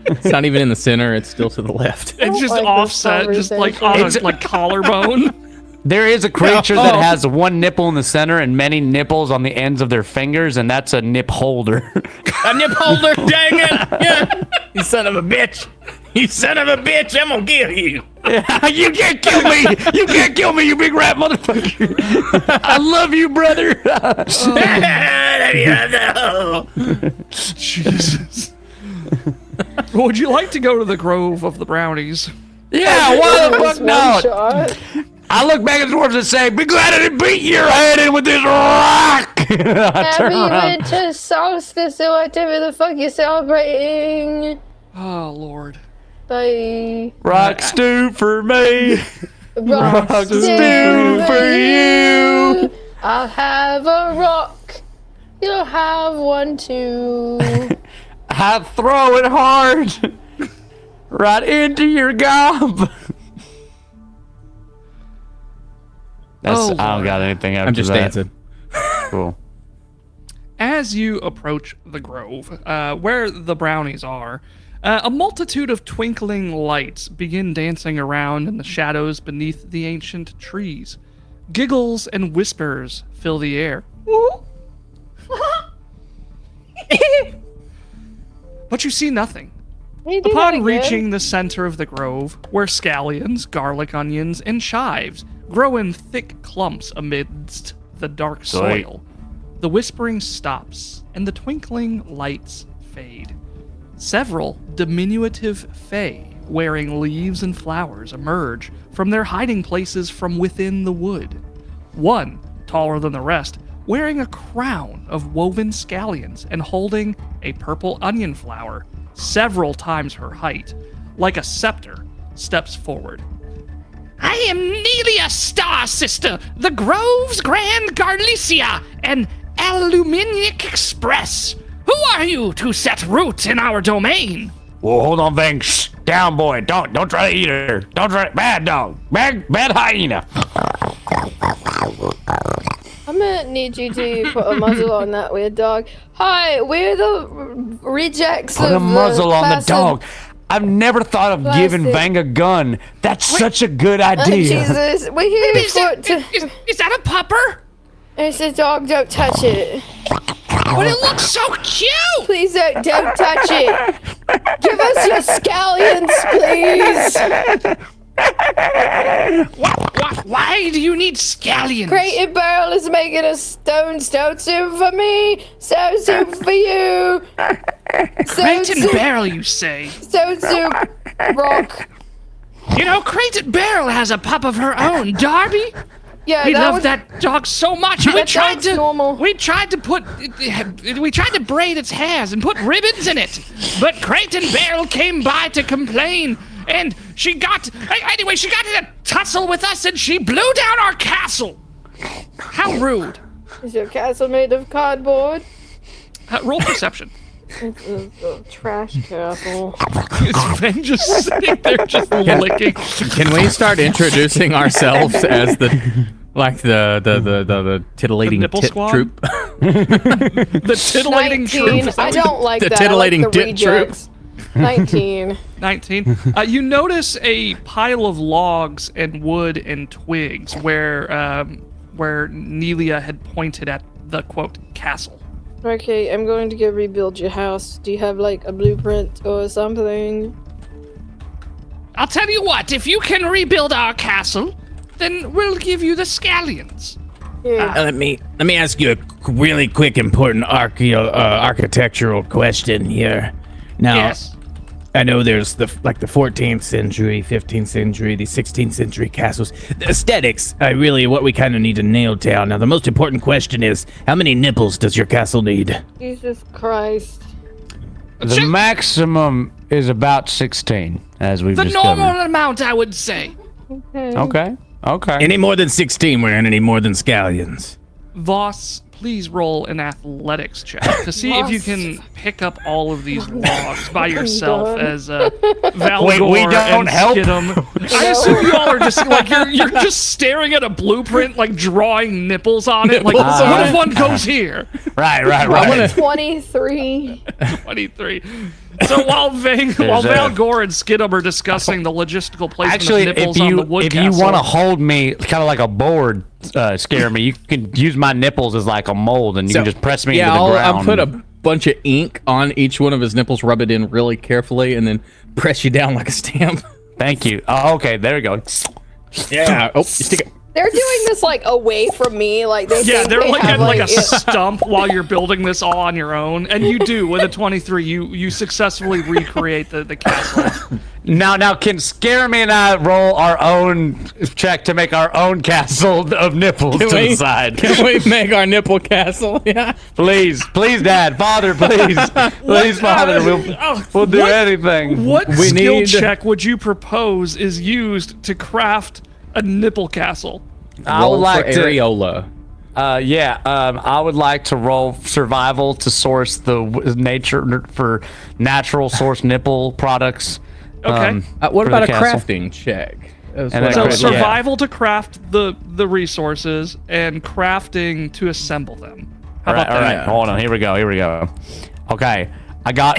It's not even in the center, it's still to the left. It's just like this offset, just like on conversation. a like collarbone. There is a creature that Oh. has one nipple in the center and many nipples on the ends of their fingers, and that's a nip holder. A nip holder, dang it! Yeah. You son of a bitch! You son of a bitch, I'm gonna kill you! You can't kill me! You can't kill me, you big rat motherfucker! I love you, brother! Jesus. Would you like to go to the Grove of the Brownies? Yeah, why the fuck Just one not? shot. I look back at the dwarves and say, be glad I didn't beat your head in with this rock! I turn Happy around. winter solstice or whatever the fuck you're celebrating. Oh, Lord. Bye. Rock stew for me! Rock stew for you. I'll have a rock. You'll have one too. I throw it hard! Right into your gob! That's, Oh, I don't Lord. got anything after I'm just that. dancing. Cool. As you approach the grove, where the brownies are, a multitude of twinkling lights begin dancing around in the shadows beneath the ancient trees. Giggles and whispers fill the air. But you see nothing. You do that Upon again? reaching the center of the grove, where scallions, garlic onions, and chives grow in thick clumps amidst the dark soil, the whispering stops and the twinkling lights fade. Several diminutive fae wearing leaves and flowers emerge from their hiding places from within the wood. One, taller than the rest, wearing a crown of woven scallions and holding a purple onion flower several times her height, like a scepter, steps forward. I am Nelia Star Sister, the Grove's Grand Garlicia, and Aluminic Express. Who are you to set root in our domain? Well, hold on, Vang. Shh. Down, boy. Don't try to eat her. Don't try. Bad dog. Bad hyena. I'm gonna need you to put a muzzle on that weird dog. Hi, we're the rejects Put of a muzzle on the placid- dog. I've never thought of giving Plastic. Vang a gun. That's such a good Oh, idea. Jesus, we're here Is for that, is that a pupper? It's a dog. Don't touch it. But it looks so cute! Please don't touch it. Give us your scallions, please. Why do you need scallions? Crate and Barrel is making a stone soup for me. Stone soup for you. Crate and Barrel, you say? Stone soup. Rock. You know, Crate and Barrel has a pup of her own, Darby. Yeah, We love was- that dog so much. We That tried dog's to normal. we tried to braid its hairs and put ribbons in it. But Crate and Barrel came by to complain, and she got in a tussle with us and she blew down our castle. How rude. Is your castle made of cardboard? Roll perception. It's a trash castle. It's Vane just sitting there, just licking. Can we start introducing ourselves as the titillating nipple tit squad? troop? The titillating 19. troop. I don't like The that. titillating I like the tit troop. rejects. 19. 19. You notice a pile of logs and wood and twigs where Nelia had pointed at the quote castle. Okay, I'm going to go rebuild your house. Do you have like a blueprint or something? I'll tell you what, if you can rebuild our castle, then we'll give you the scallions. Yeah. Let me ask you a really quick, important architectural question here. Now, Yes. I know there's the 14th century, 15th century, the 16th century castles. The aesthetics, what we kind of need to nail down. Now, the most important question is, how many nipples does your castle need? Jesus Christ. The maximum is about 16, as we've The discovered. normal amount, I would say. Okay. Okay. Any more than 16, we're gonna need more than scallions. Voss, please roll an athletics check to see if you can pick up all of these logs by yourself as Valgor Wait, we don't and help? Skidum. I assume you all are just like you're just staring at a blueprint, like drawing nipples on it. Like, Nipples what on if it. one goes here? Right. 23. 23. So while Valgor and Skidum are discussing the logistical placement Actually, of nipples if on you the wood if you castle, want to hold me kind of like a board, scare me, you can use my nipples as like a mold, and you can just press me into the ground. I'll put a bunch of ink on each one of his nipples, rub it in really carefully, and then press you down like a stamp. Thank you. Oh, okay, there we go. Yeah. Oh, you stick it. They're doing this like away from me. Like they think they're they like have, at like a yeah. stump while you're building this all on your own, and you do with a 23. You successfully recreate the castle. Now, can Scaremy and I roll our own check to make our own castle of nipples to the side? Can we make our nipple castle? Yeah. Please, Dad, Father, please, Father, we'll do anything. What We skill need- check would you propose is used to craft a nipple castle? I would like to. areola. I would like to roll survival to source natural source nipple products. Okay. What for about a the castle. crafting check? And So then I read. survival to craft the resources and crafting to assemble them. How All right, about all that? right. Hold on. Here we go. Okay. I got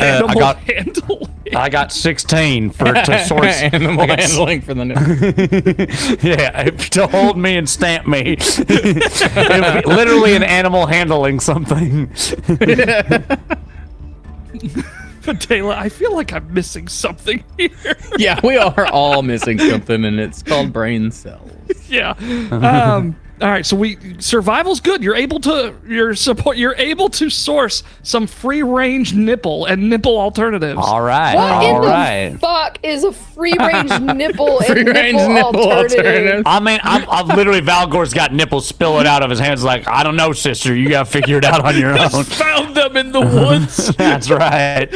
Handle. I got 16 to source Animal handling for the nipple. Yeah, to hold me and stamp me. Literally an animal handling something. Taylor, I feel like I'm missing something here. Yeah, we are all missing something, and it's called brain cells. Yeah. All right, so survival's good. You're able to source some free range nipple and nipple alternatives. All right. What all in right. the fuck is a free range nipple and Free-range nipple nipple alternative? alternative. I mean, I've literally Valgor's got nipples spilling out of his hands. Like, I don't know, sister. You gotta figure it out on your own. Found them in the woods. That's right.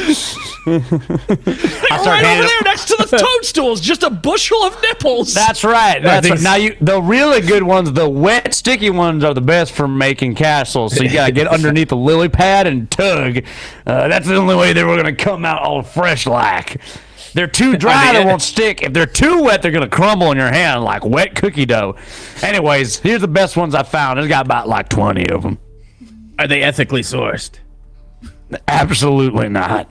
Right over there next to the toadstools, just a bushel of nipples. That's right. That's think right. Now the really good ones, the wet, sticky ones, are the best for making castles. So you gotta get underneath the lily pad and tug. That's the only way they were gonna come out all fresh like. They're too dry, they won't stick. If they're too wet, they're gonna crumble in your hand like wet cookie dough. Anyways, here's the best ones I found. There's got about like 20 of them. Are they ethically sourced? Absolutely not.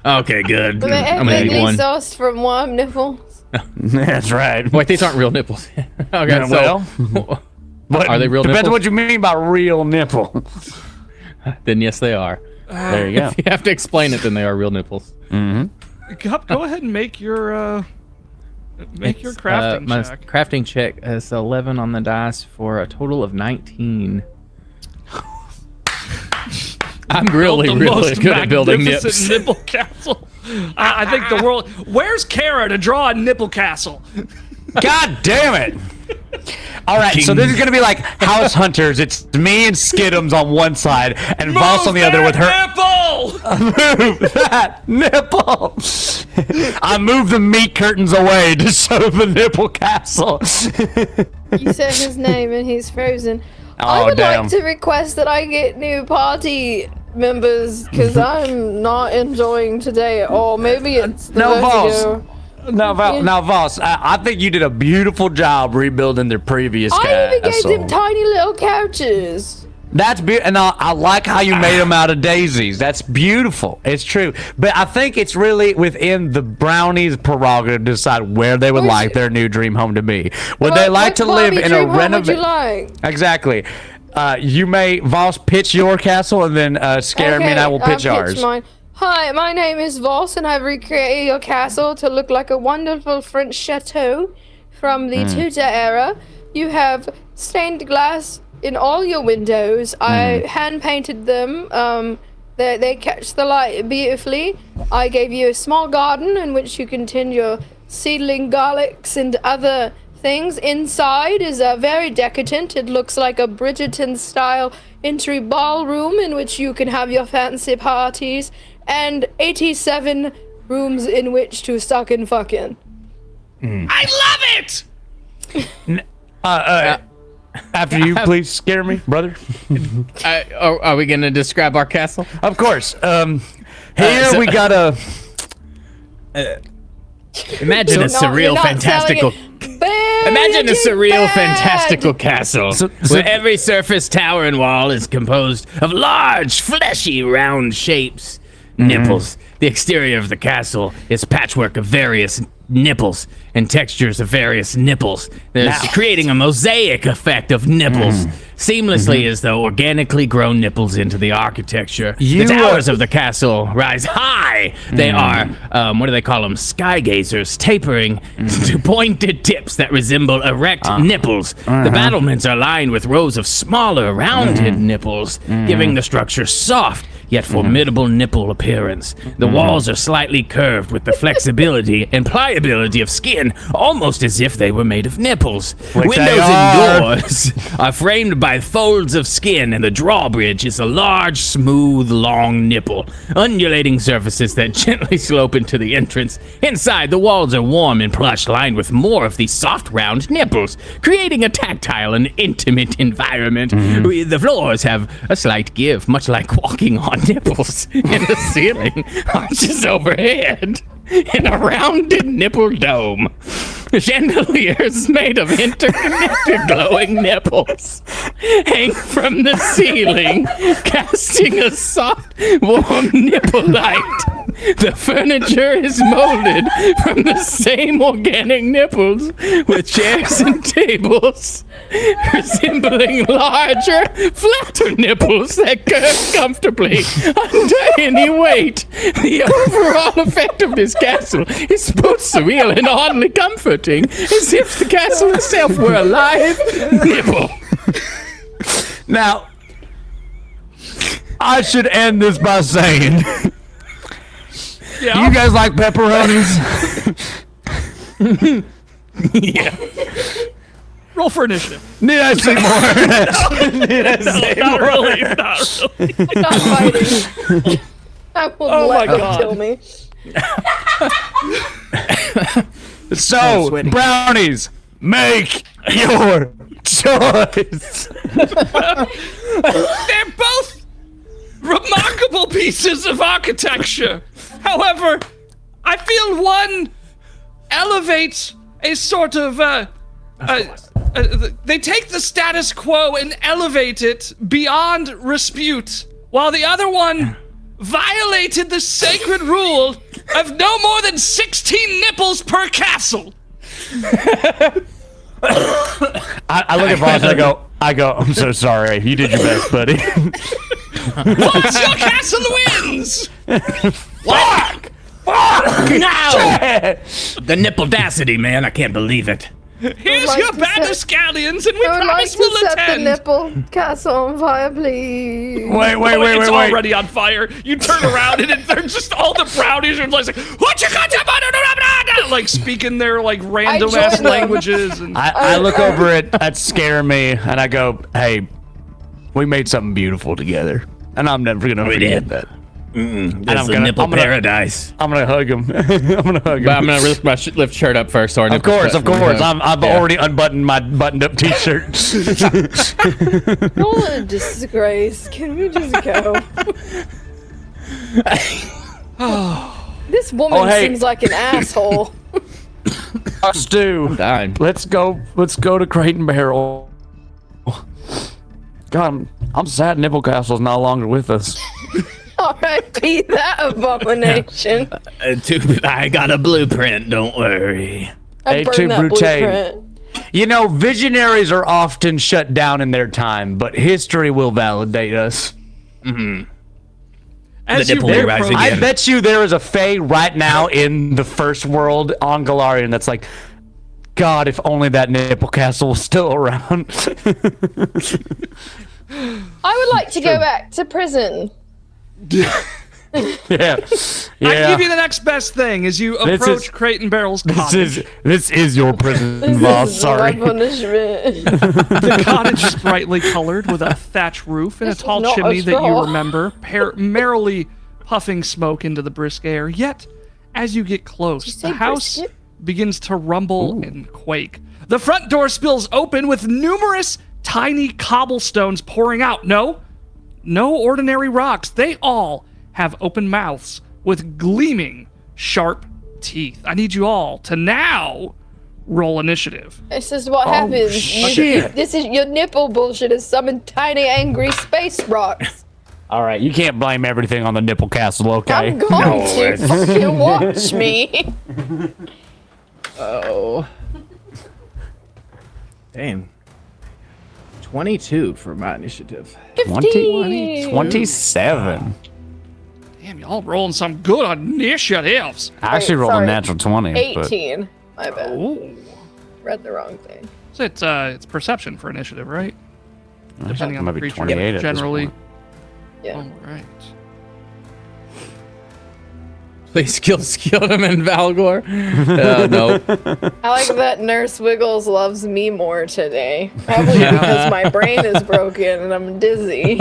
Okay, good. Were they I'm gonna ethically eat one. sourced from warm nipples? That's right. Wait, these aren't real nipples. Okay, Yeah, so But are they real depends nipples? what you mean by real nipple. Then yes, they are. There you go. If you have to explain it, then they are real nipples. Go ahead and make your crafting my check. crafting check is 11 on the dice for a total of 19. I'm really The good most at building magnificent nips. nipple castle. I think the world. Where's Kara to draw a nipple castle? God damn it! All right, so this is gonna be like House Hunters. It's me and Skiddums on one side, and Voss on the other with her. Nipple. Move that nipple. I moved the meat curtains away to show the nipple castle. You said his name and he's frozen. I Oh, would damn. like to request that I get new party members because I'm not enjoying today at all. Maybe it's the No, vertigo. Now, Voss, I think you did a beautiful job rebuilding their previous I even gave castle. them tiny little couches. That's beautiful, and I like how you made them out of daisies. That's beautiful. It's true, but I think it's really within the brownies' prerogative to decide where they would like their new dream home to be. Would they like to live in a What would you renovated? like? Exactly. You may Voss pitch your castle, and then Scare me, and I will pitch I'll ours. mine. Hi, my name is Voss, and I've recreated your castle to look like a wonderful French chateau from the Tudor era. You have stained glass in all your windows. I hand painted them. They catch the light beautifully. I gave you a small garden in which you can tend your seedling garlics and other things. Inside is very decadent. It looks like a Bridgerton-style entry ballroom in which you can have your fancy parties, and 87 rooms in which to suck and fuck in. I love it. After you, please, Scare me, brother. Are we gonna describe our castle? Of course. Here so- we got a. Imagine a surreal, fantastical. Imagine a surreal, fantastical castle where every surface, tower, and wall is composed of large, fleshy, round shapes. Nipples. The exterior of the castle is patchwork of various nipples and textures of various nipples. There's creating a mosaic effect of nipples, seamlessly as though organically grown nipples into the architecture. The towers of the castle rise high. They are, what do they call them? Sky gazers, tapering to pointed tips that resemble erect nipples. The battlements are lined with rows of smaller, rounded nipples, giving the structure soft yet formidable nipple appearance. The walls are slightly curved with the flexibility and pliability of skin, almost as if they were made of nipples. Windows and doors are framed by folds of skin, and the drawbridge is a large, smooth, long nipple, undulating surfaces that gently slope into the entrance. Inside, the walls are warm and plush, lined with more of these soft, round nipples, creating a tactile and intimate environment. The floors have a slight give, much like walking on nipples, and the ceiling arches overhead in a rounded nipple dome. Chandeliers made of interconnected glowing nipples hang from the ceiling, casting a soft, warm nipple light. The furniture is molded from the same organic nipples, with chairs and tables resembling larger, flatter nipples that curve comfortably under any weight. The overall effect of this castle is both surreal and oddly comforting, as if the castle itself were a live nipple. Now, I should end this by saying, do you guys like pepperonis? Yeah. Roll for initiative. Need I say more? Need I say Not more? really. Not really. I'm not fighting. I will let my them God. kill me. So, brownies, make your choice. They're both remarkable pieces of architecture. However, I feel one elevates a sort of they take the status quo and elevate it beyond dispute, while the other one violated the sacred rule of no more than 16 nipples per castle. I look at Voss and I go, I'm so sorry. You did your best, buddy. Once your castle wins! Fuck! No! The nipple-dacity, man. I can't believe it. Here's like your to band set- of scallions, and we I would like promise to we'll set the attend. nipple castle on fire, please. Wait, It's already on fire. You turn around and they're just all the brownies are like, what you got to like speaking their like random ass join them. languages. And I look over at Scare Me and I go, hey, we made something beautiful together. And I'm never going to forget that. This I'm is a gonna- nipple I'm gonna- paradise. I'm gonna hug him. I'm gonna hug him. But I'm gonna lift my lift shirt up first. So our Of nipples course, touch. of course. I've Yeah. already unbuttoned my buttoned-up T-shirt. What a disgrace. Can we just go? This woman Oh, hey. seems like an asshole. Stu, dying. let's go to Crate and Barrel. God, I'm sad Nipple Castle's no longer with us. R.I.P. that abomination. I got a blueprint. Don't worry. I A2 burned that Brute. blueprint. You know, visionaries are often shut down in their time, but history will validate us. As The you nipple will rise approach- again. I bet you there is a Fae right now in the first world on Galarian that's like, God, if only that Nipple Castle was still around. I would like to go back to prison. yeah. I give you the next best thing as you This approach is- Crate and Barrel's cottage. This is your prison, This boss. is Sorry. my punishment. The cottage is brightly colored with a thatch roof and a This is tall not a chimney that you straw. remember, merrily puffing smoke into the brisk air. Yet, as you get close, you the say house brisket? begins to rumble and quake. The front door spills open with numerous tiny cobblestones pouring out. No ordinary rocks. They all have open mouths with gleaming, sharp teeth. I need you all to now roll initiative. This is what happens. shit. This is your nipple bullshit is summon tiny angry space rocks. All right, you can't blame everything on the Nipple Castle, okay? I'm going to fucking watch me. Oh. Damn. 22 for my initiative. 27. Damn, y'all rolling some good initiatives. I actually rolled sorry. a natural 20. but- 18. My bad. Ooh. Read the wrong thing. So it's perception for initiative, right? Depending on the Maybe creature. 28 at this Generally. point. Yeah. All right. Please kill him in Valgor. No. I like that Nurse Wiggles loves me more today. Probably because my brain is broken and I'm dizzy.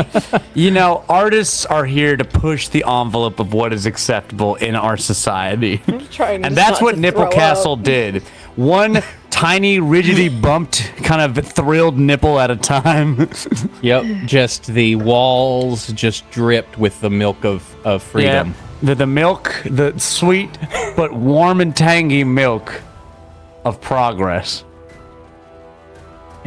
You know, artists are here to push the envelope of what is acceptable in our society. Trying And just that's not what to Nipple throw Castle up. did. One tiny, rigidly bumped, kind of thrilled nipple at a time. Yep. Just the walls just dripped with the milk of freedom. The milk, the sweet but warm and tangy milk of progress.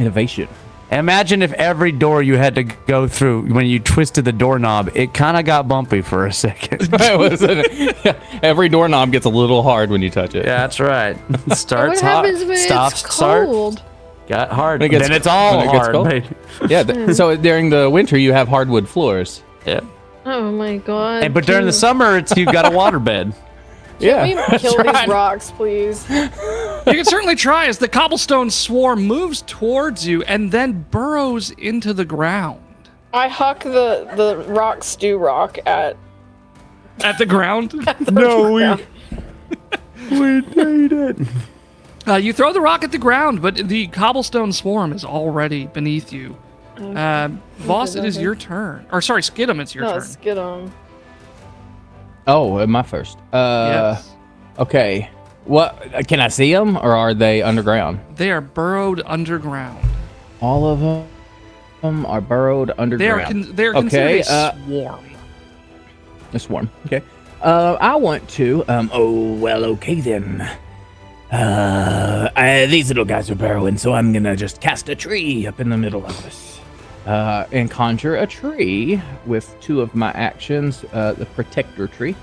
Innovation. Imagine if every door you had to go through, when you twisted the doorknob, it kind of got bumpy for a second. Yeah, every doorknob gets a little hard when you touch it. Yeah, that's right. What Starts hot, happens when stops, it's start, cold? got hard. When it gets- Then it's all when it gets hard. cold. baby. Yeah. So during the winter, you have hardwood floors. Yeah. Oh my god. But during the summer, you've got a waterbed. Yeah. Can we kill these rocks, please? You can certainly try as the cobblestone swarm moves towards you and then burrows into the ground. I huck the rock stew rock at At the ground? No, we made it. You throw the rock at the ground, but the cobblestone swarm is already beneath you. Voss, it is your turn. Or sorry, Skidum, it's your turn. Let's get them. Oh, my first. Yes. Okay. What? Can I see them, or are they underground? They are burrowed underground. All of them are burrowed underground. They are Okay, considered a swarm. A swarm. Okay. I want to. Okay then. These little guys are burrowing, so I'm gonna just cast a tree up in the middle of this. And conjure a tree with 2 of my actions, the protector tree.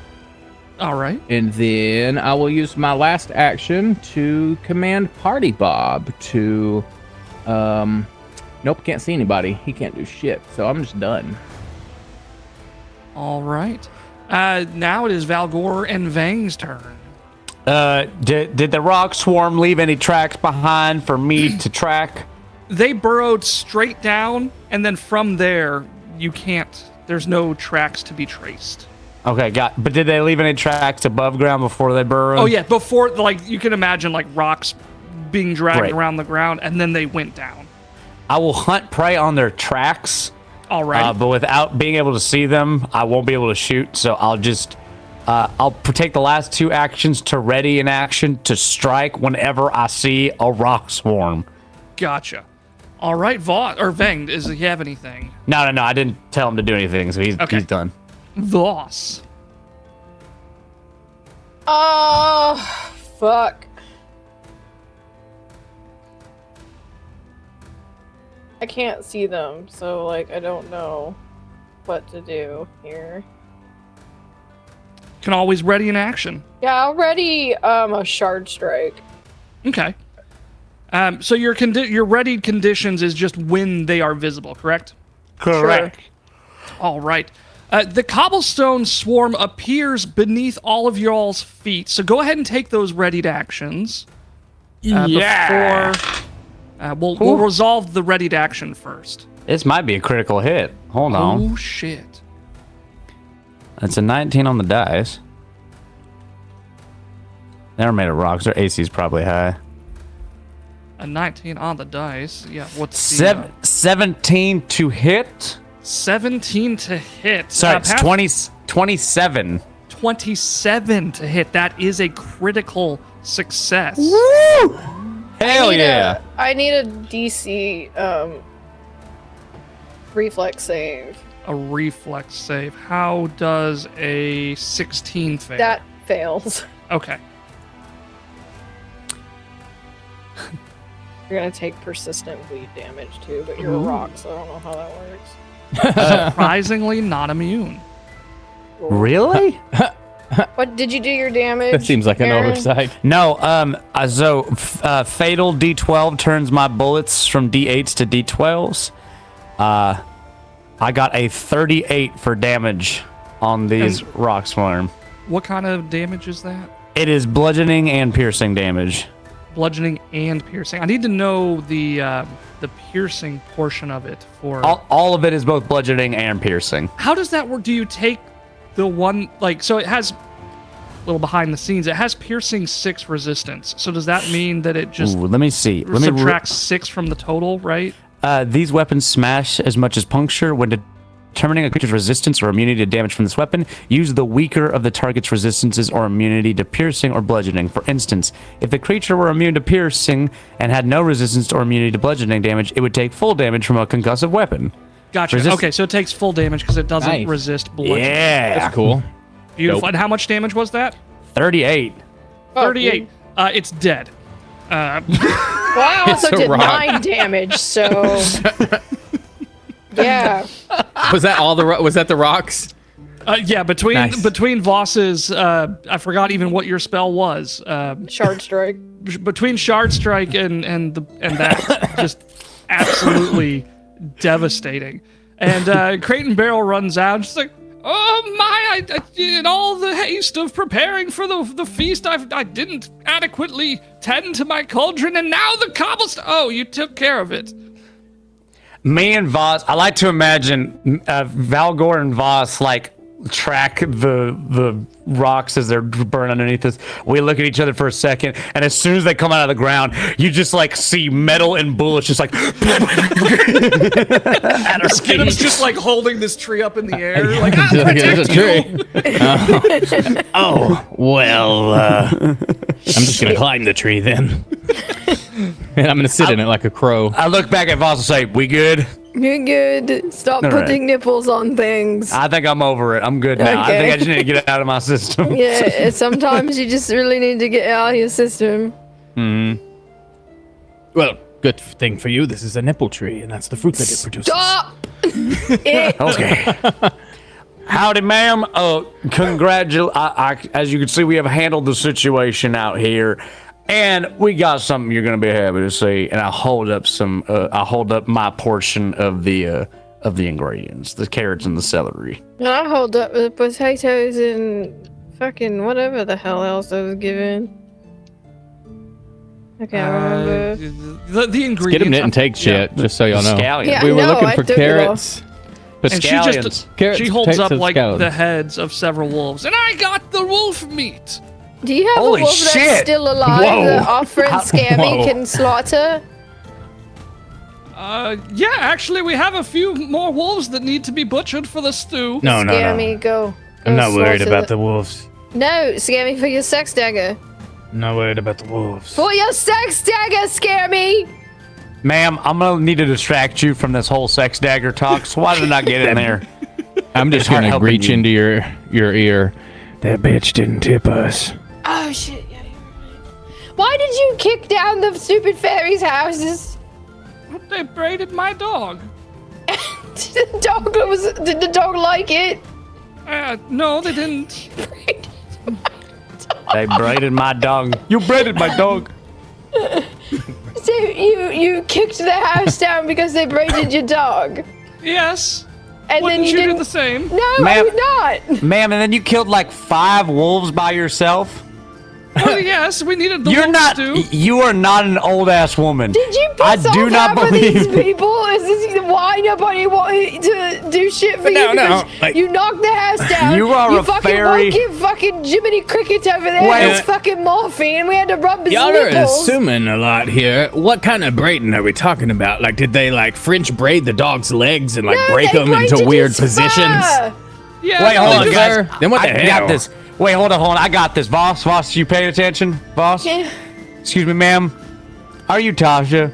All right. And then I will use my last action to command Party Bob to, nope, can't see anybody. He can't do shit, so I'm just done. All right. Now it is Valgor and Vang's turn. Did the rock swarm leave any tracks behind for me to track? They burrowed straight down, and then from there, you can't. There's no tracks to be traced. Okay, but did they leave any tracks above ground before they burrowed? Oh yeah, before like you can imagine like rocks being dragged Right. around the ground, and then they went down. I will hunt prey on their tracks All right. But without being able to see them, I won't be able to shoot. So I'll just I'll take the last 2 actions to ready an action to strike whenever I see a rock swarm. Gotcha. All right, Vang, does he have anything? No, I didn't tell him to do anything, so he's done. Voss. Oh, fuck. I can't see them, so, like, I don't know what to do here. Can always ready an action. Yeah, I'll ready a shard strike. Okay. So your readied conditions is just when they are visible, correct? Correct. All right. The cobblestone swarm appears beneath all of y'all's feet, so go ahead and take those readied actions. Yeah. Before we'll resolve the readied action first. This might be a critical hit. Hold on. Oh shit. It's a 19 on the dice. They're made of rocks. Their AC is probably high. A 19 on the dice. Yeah. What's the 17 to hit? 17 to hit. Sorry, it's 27. 27 to hit. That is a critical success. Woo! Hell yeah. I need a DC reflex save. A reflex save. How does a 16 fail? That fails. Okay. You're gonna take persistent bleed damage too, but you're a rock, so I don't know how that works. Surprisingly not immune. Really? What did you do your damage? That seems like an Aaron? oversight. No, fatal D12 turns my bullets from D8s to D12s. I got a 38 for damage on these rock swarm. What kind of damage is that? It is bludgeoning and piercing damage. Bludgeoning and piercing. I need to know the piercing portion of it for. All of it is both bludgeoning and piercing. How does that work? Do you take the one so it has a little behind the scenes? It has piercing 6 resistance. So does that mean that it just let me see. subtracts 6 from the total, right? These weapons smash as much as puncture. When determining a creature's resistance or immunity to damage from this weapon, use the weaker of the target's resistances or immunity to piercing or bludgeoning. For instance, if the creature were immune to piercing and had no resistance or immunity to bludgeoning damage, it would take full damage from a concussive weapon. Gotcha. Okay, so it takes full damage because it doesn't resist bludgeoning. Yeah. That's cool. Beautiful. And how much damage was that? 38. 38. It's dead. Well, I also It's a did rock. 9 damage, so yeah. Was that all was that the rocks? Yeah, Nice. between Voss's, I forgot even what your spell was. Shard strike. Between Shard Strike and that, just absolutely devastating. And Crate Barrel runs out, just like, oh my! In all the haste of preparing for the feast, I didn't adequately tend to my cauldron, and now the cobblestone. Oh, you took care of it. Me and Voss, I like to imagine Valgor and Voss like track the rocks as they're burned underneath us. We look at each other for a second, and as soon as they come out of the ground, you just like see metal and bullets just like Skidum's just like holding this tree up in the air, like There's a tree. Oh, well, I'm just gonna climb the tree then. And I'm gonna sit in it like a crow. I look back at Voss and say, "We good?" You're good. Stop All right. putting nipples on things. I think I'm over it. I'm good now. I Okay. think I just need to get it out of my system. Yeah, sometimes you just really need to get it out of your system. Well, good thing for you, this is a nipple tree, and that's the fruit that it produces. Stop! It, Okay. Howdy, ma'am. As you can see, we have handled the situation out here, and we got something you're gonna be happy to see. And I hold up my portion of the ingredients, the carrots and the celery. and I hold up the potatoes and fucking whatever the hell else I was given. I can't remember. the ingredients. Get him and take shit, just so y'all know. Scallions. Yeah. We were No, looking I for took it carrots. But And Scallions. Carrots, she holds up potatoes, like scallions. the heads of several wolves, and I got the wolf meat. Do you have Holy a wolf shit! that's still alive Whoa. that our friend Scammy Whoa. can slaughter? Yeah, actually, we have a few more wolves that need to be butchered for the stew. No, no, Scare no. me, go. I'm not Go worried slaughter about the wolves. No, scare me for your sex dagger. I'm not worried about the wolves. For your sex dagger, scare me! Ma'am, I'm gonna need to distract you from this whole sex dagger talk, so why did I get in there? I'm just hard gonna helping reach you. into your ear. That bitch didn't tip us. Oh shit, yeah, you're right. Why did you kick down the stupid fairies' houses? They braided my dog. Did the dog like it? No, they didn't. They braided my dog. You braided my dog. So you kicked the house down because they braided your dog? Yes. And Wouldn't then you you do didn't... the same? No, I Ma'am- would not. Ma'am, and then you killed like 5 wolves by yourself? Oh, yes, we needed the You're wolf not. stew. You are not an old ass woman. Did you I piss do off not half of these believe. people? Is this why nobody wanted to do shit for No, you? no, Because like- you knocked the house down. You are a fucking fairy. woke your fucking Jiminy Cricket over there Wait. with his fucking morphine. We had to rub his Y'all are nipples. assuming a lot here. What kind of braiding are we talking about? Like, did they like French braid the dog's legs and like No, break they them into braided weird his positions? fur. Yeah, Wait, no, hold they on, just- guys. Then what the I hell? got this. Wait, hold on. I got this, boss. Boss, you paying attention, boss? Yeah. Excuse me, ma'am. Are you Tasha?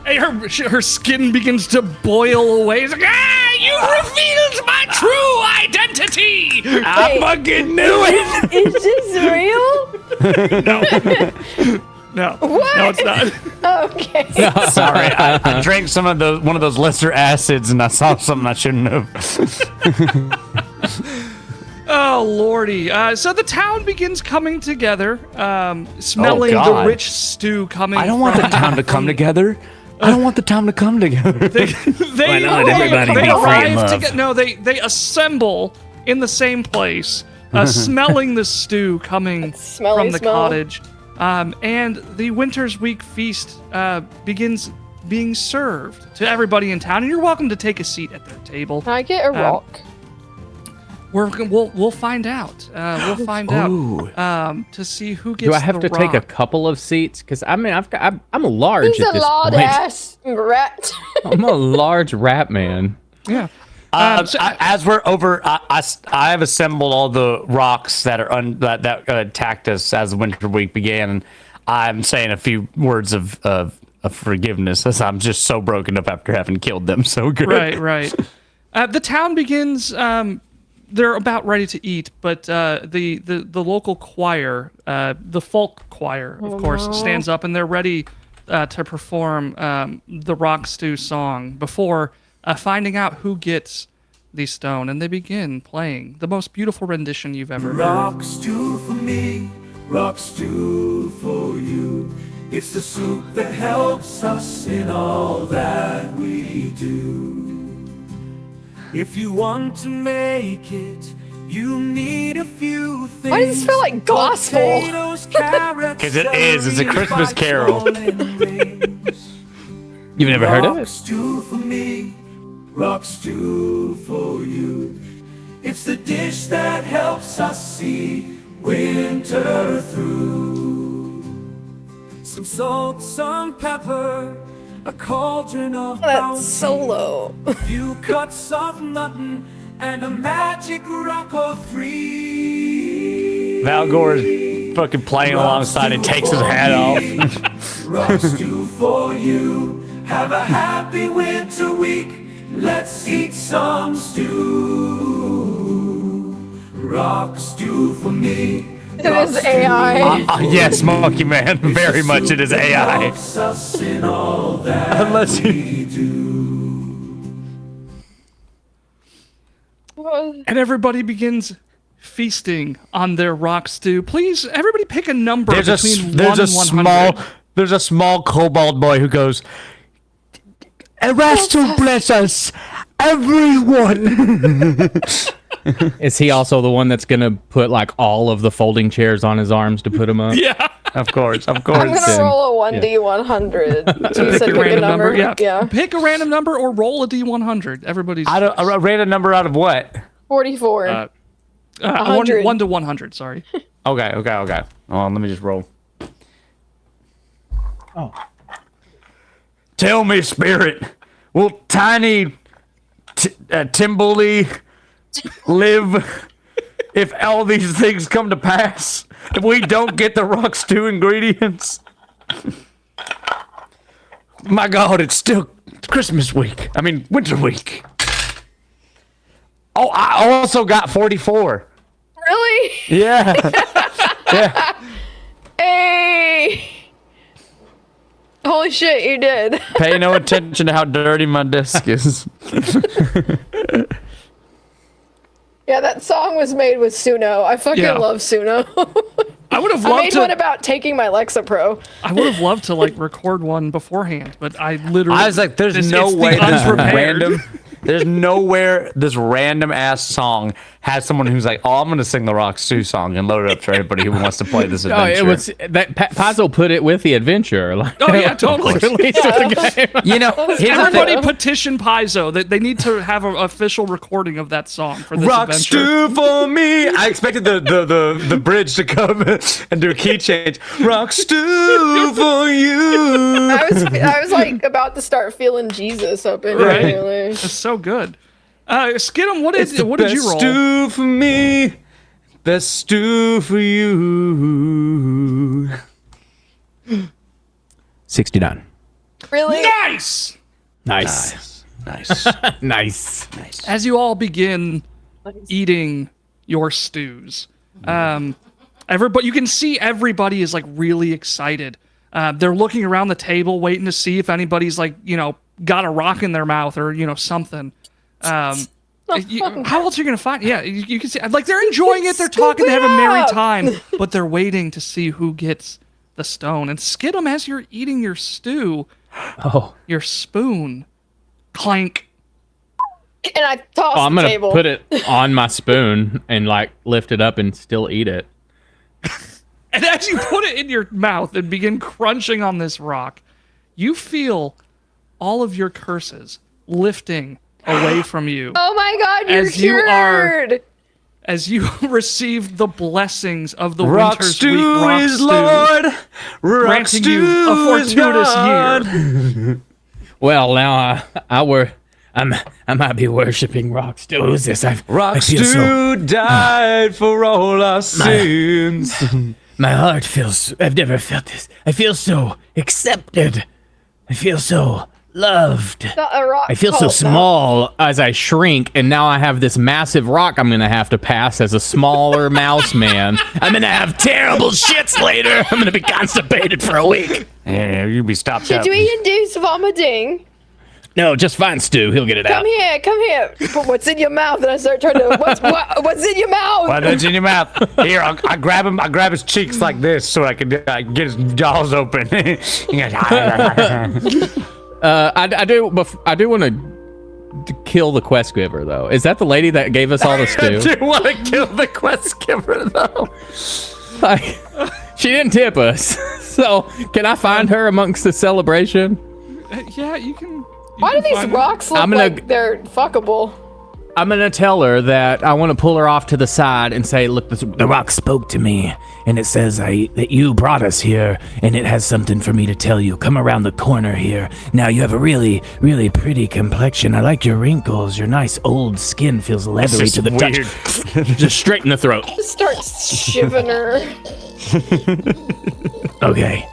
Hey, her skin begins to boil away. It's like, you revealed my true identity. I fucking knew it. Is this real? No, What? no, it's not. Okay. Sorry, I drank one of those lesser acids, and I saw something I shouldn't have. Oh, lordy. So the town begins coming together, smelling the God. rich stew coming I don't want the from... town to come together. I don't want the town to come together. They Why not? Everybody they be free and arrive love. together. No, they assemble in the same place, smelling the stew coming smelly from the smell. cottage. And the Winter's Week feast begins being served to everybody in town, and you're welcome to take a seat at their table. Can I get a rock? We'll find out. We'll find out to see who gets. Do I have the to take a rock. couple of seats? Because I mean, I'm a large He's at a this loud point. ass rat. I'm a large rap man. Yeah. As we're over, I have assembled all the rocks that are that attacked us as the winter week began, and I'm saying a few words of forgiveness as I'm just so broken up after having killed them so good. Right. The town begins. They're about ready to eat, but the local choir, the folk choir, of course, stands up and they're ready to perform the rock stew song before finding out who gets the stone, and they begin playing the most beautiful rendition you've ever heard. Rock stew for me, rock stew for you. It's the soup that helps us in all that we do. If you want to make it, you need a few things. Why does it smell like gospel? Because it is. It's a Christmas carol. You've never heard of Rock it? stew for me, rock stew for you. It's the dish that helps us see winter through. Some salt, some pepper, a cauldron of That's bounty, solo. a few cuts of mutton, and a magic rock or three. Val Gore is fucking playing alongside and takes his hat off. Rock stew for you. Have a happy winter week. Let's eat some stew. Rock stew for me. It is AI. Yes, Monkey Man. Very much it is AI. Helps us in all that Unless you. we do. And everybody begins feasting on their rock stew. Please, everybody pick a number between 1 and 100. There's a small kobold boy who goes, "Rest to bless us, everyone." Is he also the one that's gonna put like all of the folding chairs on his arms to put him up? Yeah. Of course. I'm gonna roll a 1d100. You said Pick a random number. Yeah. Yeah. Pick a random number or roll a d100. Everybody's I ran a number out of what? 44. 100. 100. 1 to 100. Sorry. Okay. Hold on, let me just roll. Oh. Tell me, Spirit, will Tiny Timberly live if all these things come to pass? If we don't get the rock stew ingredients? My God, it's still Christmas week. I mean, winter week. Oh, I also got 44. Really? Yeah. Yeah. Hey! Holy shit, you did. Pay no attention to how dirty my desk is. Yeah, that song was made with Suno. I fucking love Suno. I would have I loved made to. one about taking my Lexapro. I would have loved to like record one beforehand, but I literally. I was like, there's it's no the way this unprepared. random. There's nowhere this random ass song has someone who's like, oh, I'm gonna sing the Rock Stew song and load it up for everybody who wants to play this Oh, adventure. it was that Pazzo put it with the adventure. Like, Oh yeah, totally. released with the game. You know, here's the Everybody thing. petition Paizo that they need to have an official recording of that song for this Rock adventure. stew for me. I expected the bridge to come and do a key change. Rock stew for you. I was like about to start feeling Jesus up in Right. here. Like. It's so good. Skidum, what did you Best roll? stew for me. Best stew for you. 69. Really? Nice. Nice. Nice. Nice. As you all begin eating your stews, everybody, you can see everybody is like really excited. They're looking around the table, waiting to see if anybody's like, got a rock in their mouth or something. How else are you gonna find? Yeah, you can see like they're enjoying it. They're talking. They have a merry up. time, but they're waiting to see who gets the stone. And Skidum, as you're eating your stew, Oh. your spoon clank. And I tossed I'm the gonna table. put it on my spoon and like lift it up and still eat it. And as you put it in your mouth and begin crunching on this rock, you feel all of your curses lifting away from you Oh my god, you're As you are- cured! as you receive the blessings of the Rock Winter's stew Week Rock is Stew, Lord. Rock granting stew you a is fortuitous God. year. Well, now I might be worshiping rock stew. Who's this? I Rock feel stew so. died for all our sins. My heart feels. I've never felt this. I feel so accepted. I feel so loved. Not a rock I feel so cult, no. small as I shrink, and now I have this massive rock I'm gonna have to pass as a smaller mouse man. I'm gonna have terrible shits later. I'm gonna be constipated for a week. Yeah, you'd be stopped Should up. we induce vomiting? No, just find Stu. He'll get it Come out. here, come here. Put what's in your mouth, and I start trying to. What's in your mouth? Why don't you in your mouth? Here, I grab him. I grab his cheeks like this so I can get his jaws open. I do want to kill the quest giver though. Is that the lady that gave us all the I stew? do want to kill the quest giver though. Like, she didn't tip us, so can I find her amongst the celebration? Yeah, you can. Why do these rocks look I'm gonna- like they're fuckable? I'm gonna tell her that I want to pull her off to the side and say, "Look, the rock spoke to me, and it says that you brought us here, and it has something for me to tell you. Come around the corner here. Now you have a really, really pretty complexion. I like your wrinkles. Your nice old skin feels leathery to the touch. Just straight in the throat. Start shivering her. Okay,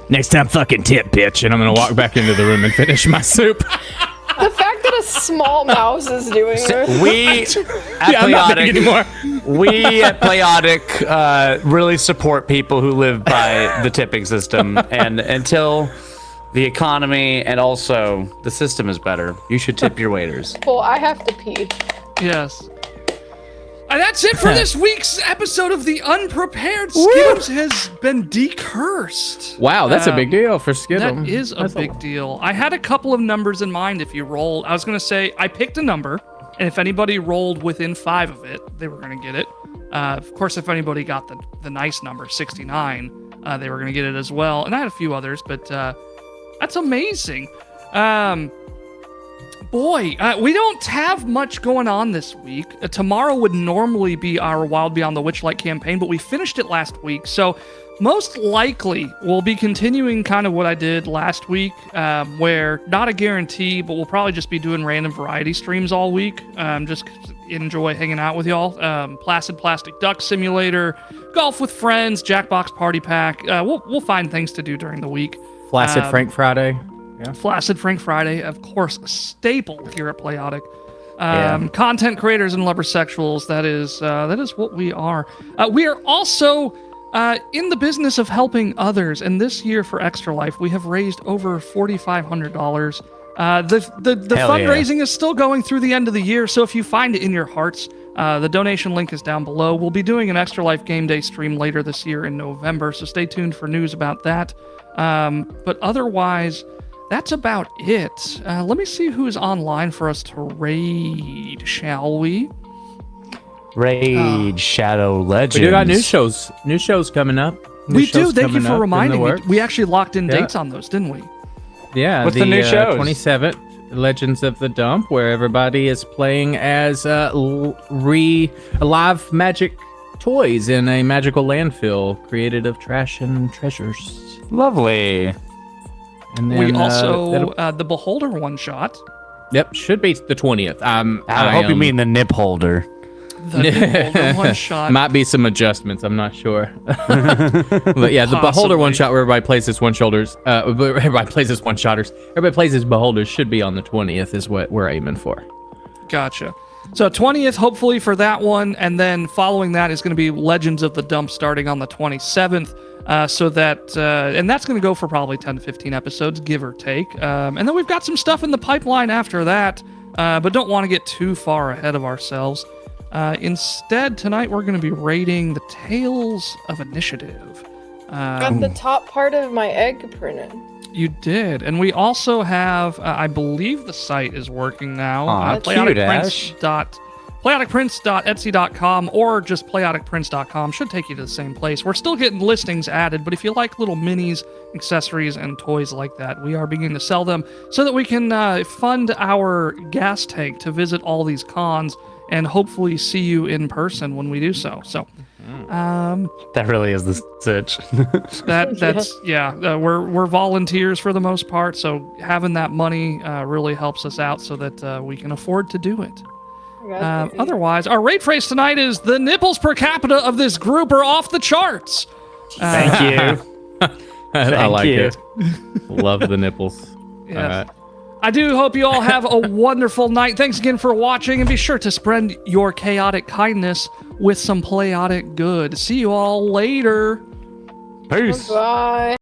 next time, fucking tip, bitch." And I'm gonna walk back into the room and finish my soup. The fact that a small mouse is doing this. We at Yeah, I'm not big Playotic, anymore. we at Playotic really support people who live by the tipping system, and until the economy and also the system is better, you should tip your waiters. Well, I have to pee. Yes. And that's it for this week's episode of the Unprepared. Skittles has been decursed. Wow, that's a big deal for Skittle. That is a That's big deal. I had a couple of numbers in mind if you roll. I was going to say, I picked a number, and if anybody rolled within 5 of it, they were going to get it. Of course, if anybody got the nice number, 69, they were going to get it as well. And I had a few others, but that's amazing. boy, we don't have much going on this week. Tomorrow would normally be our Wild Beyond the Witchlight campaign, but we finished it last week, so most likely we'll be continuing kind of what I did last week, where not a guarantee, but we'll probably just be doing random variety streams all week. Just enjoy hanging out with y'all. Placid Plastic Duck Simulator, Golf with Friends, Jackbox Party Pack. We'll find things to do during the week. Flaccid Frank Friday. Yeah. Flaccid Frank Friday, of course, a staple here at Playotic. Yeah. Content creators and loversexuals. That is what we are. We are also in the business of helping others. And this year for Extra Life, we have raised over $4,500. The fundraising is still going through the end of the year. So if you find it in your hearts, the donation link is down below. We'll be doing an Extra Life Game Day stream later this year in November. So stay tuned for news about that. But otherwise, that's about it. Let me see who is online for us to raid, shall we? Raid Shadow Legends. We do got new shows coming up. We do. Thank you for reminding me. We actually locked in dates on those, didn't we? Yeah. What's the new shows? 27th, Legends of the Dump, where everybody is playing as live magic toys in a magical landfill created of trash and treasures. Lovely. And then, we also the Beholder one shot. Yep, should be the 20th. I hope you mean the nip holder. The Beholder one shot. Might be some adjustments. I'm not sure. But yeah, the Beholder Possibly. one shot where everybody plays as one shoulders. Everybody plays as one shotters. Everybody plays as Beholders should be on the 20th is what we're aiming for. Gotcha. So 20th, hopefully for that one, and then following that is going to be Legends of the Dump starting on the 27th. And that's going to go for probably 10 to 15 episodes, give or take. And then we've got some stuff in the pipeline after that, but don't want to get too far ahead of ourselves. Instead, tonight we're going to be rating the Tales of Initiative. Got the top part of my egg printed. You did. And we also have, I believe the site is working now. Aw, cute, Ash. Playoticprints.etsy.com or just playoticprints.com should take you to the same place. We're still getting listings added, but if you like little minis, accessories, and toys like that, we are beginning to sell them so that we can fund our gas tank to visit all these cons and hopefully see you in person when we do so. So, That really is the sitch. we're volunteers for the most part, so having that money really helps us out so that we can afford to do it. Otherwise, our rate phrase tonight is the nipples per capita of this group are off the charts. Thank you. I like you. it. Love the nipples. Yes. All right. I do hope you all have a wonderful night. Thanks again for watching, and be sure to spread your chaotic kindness with some playotic good. See you all later. Peace. Bye.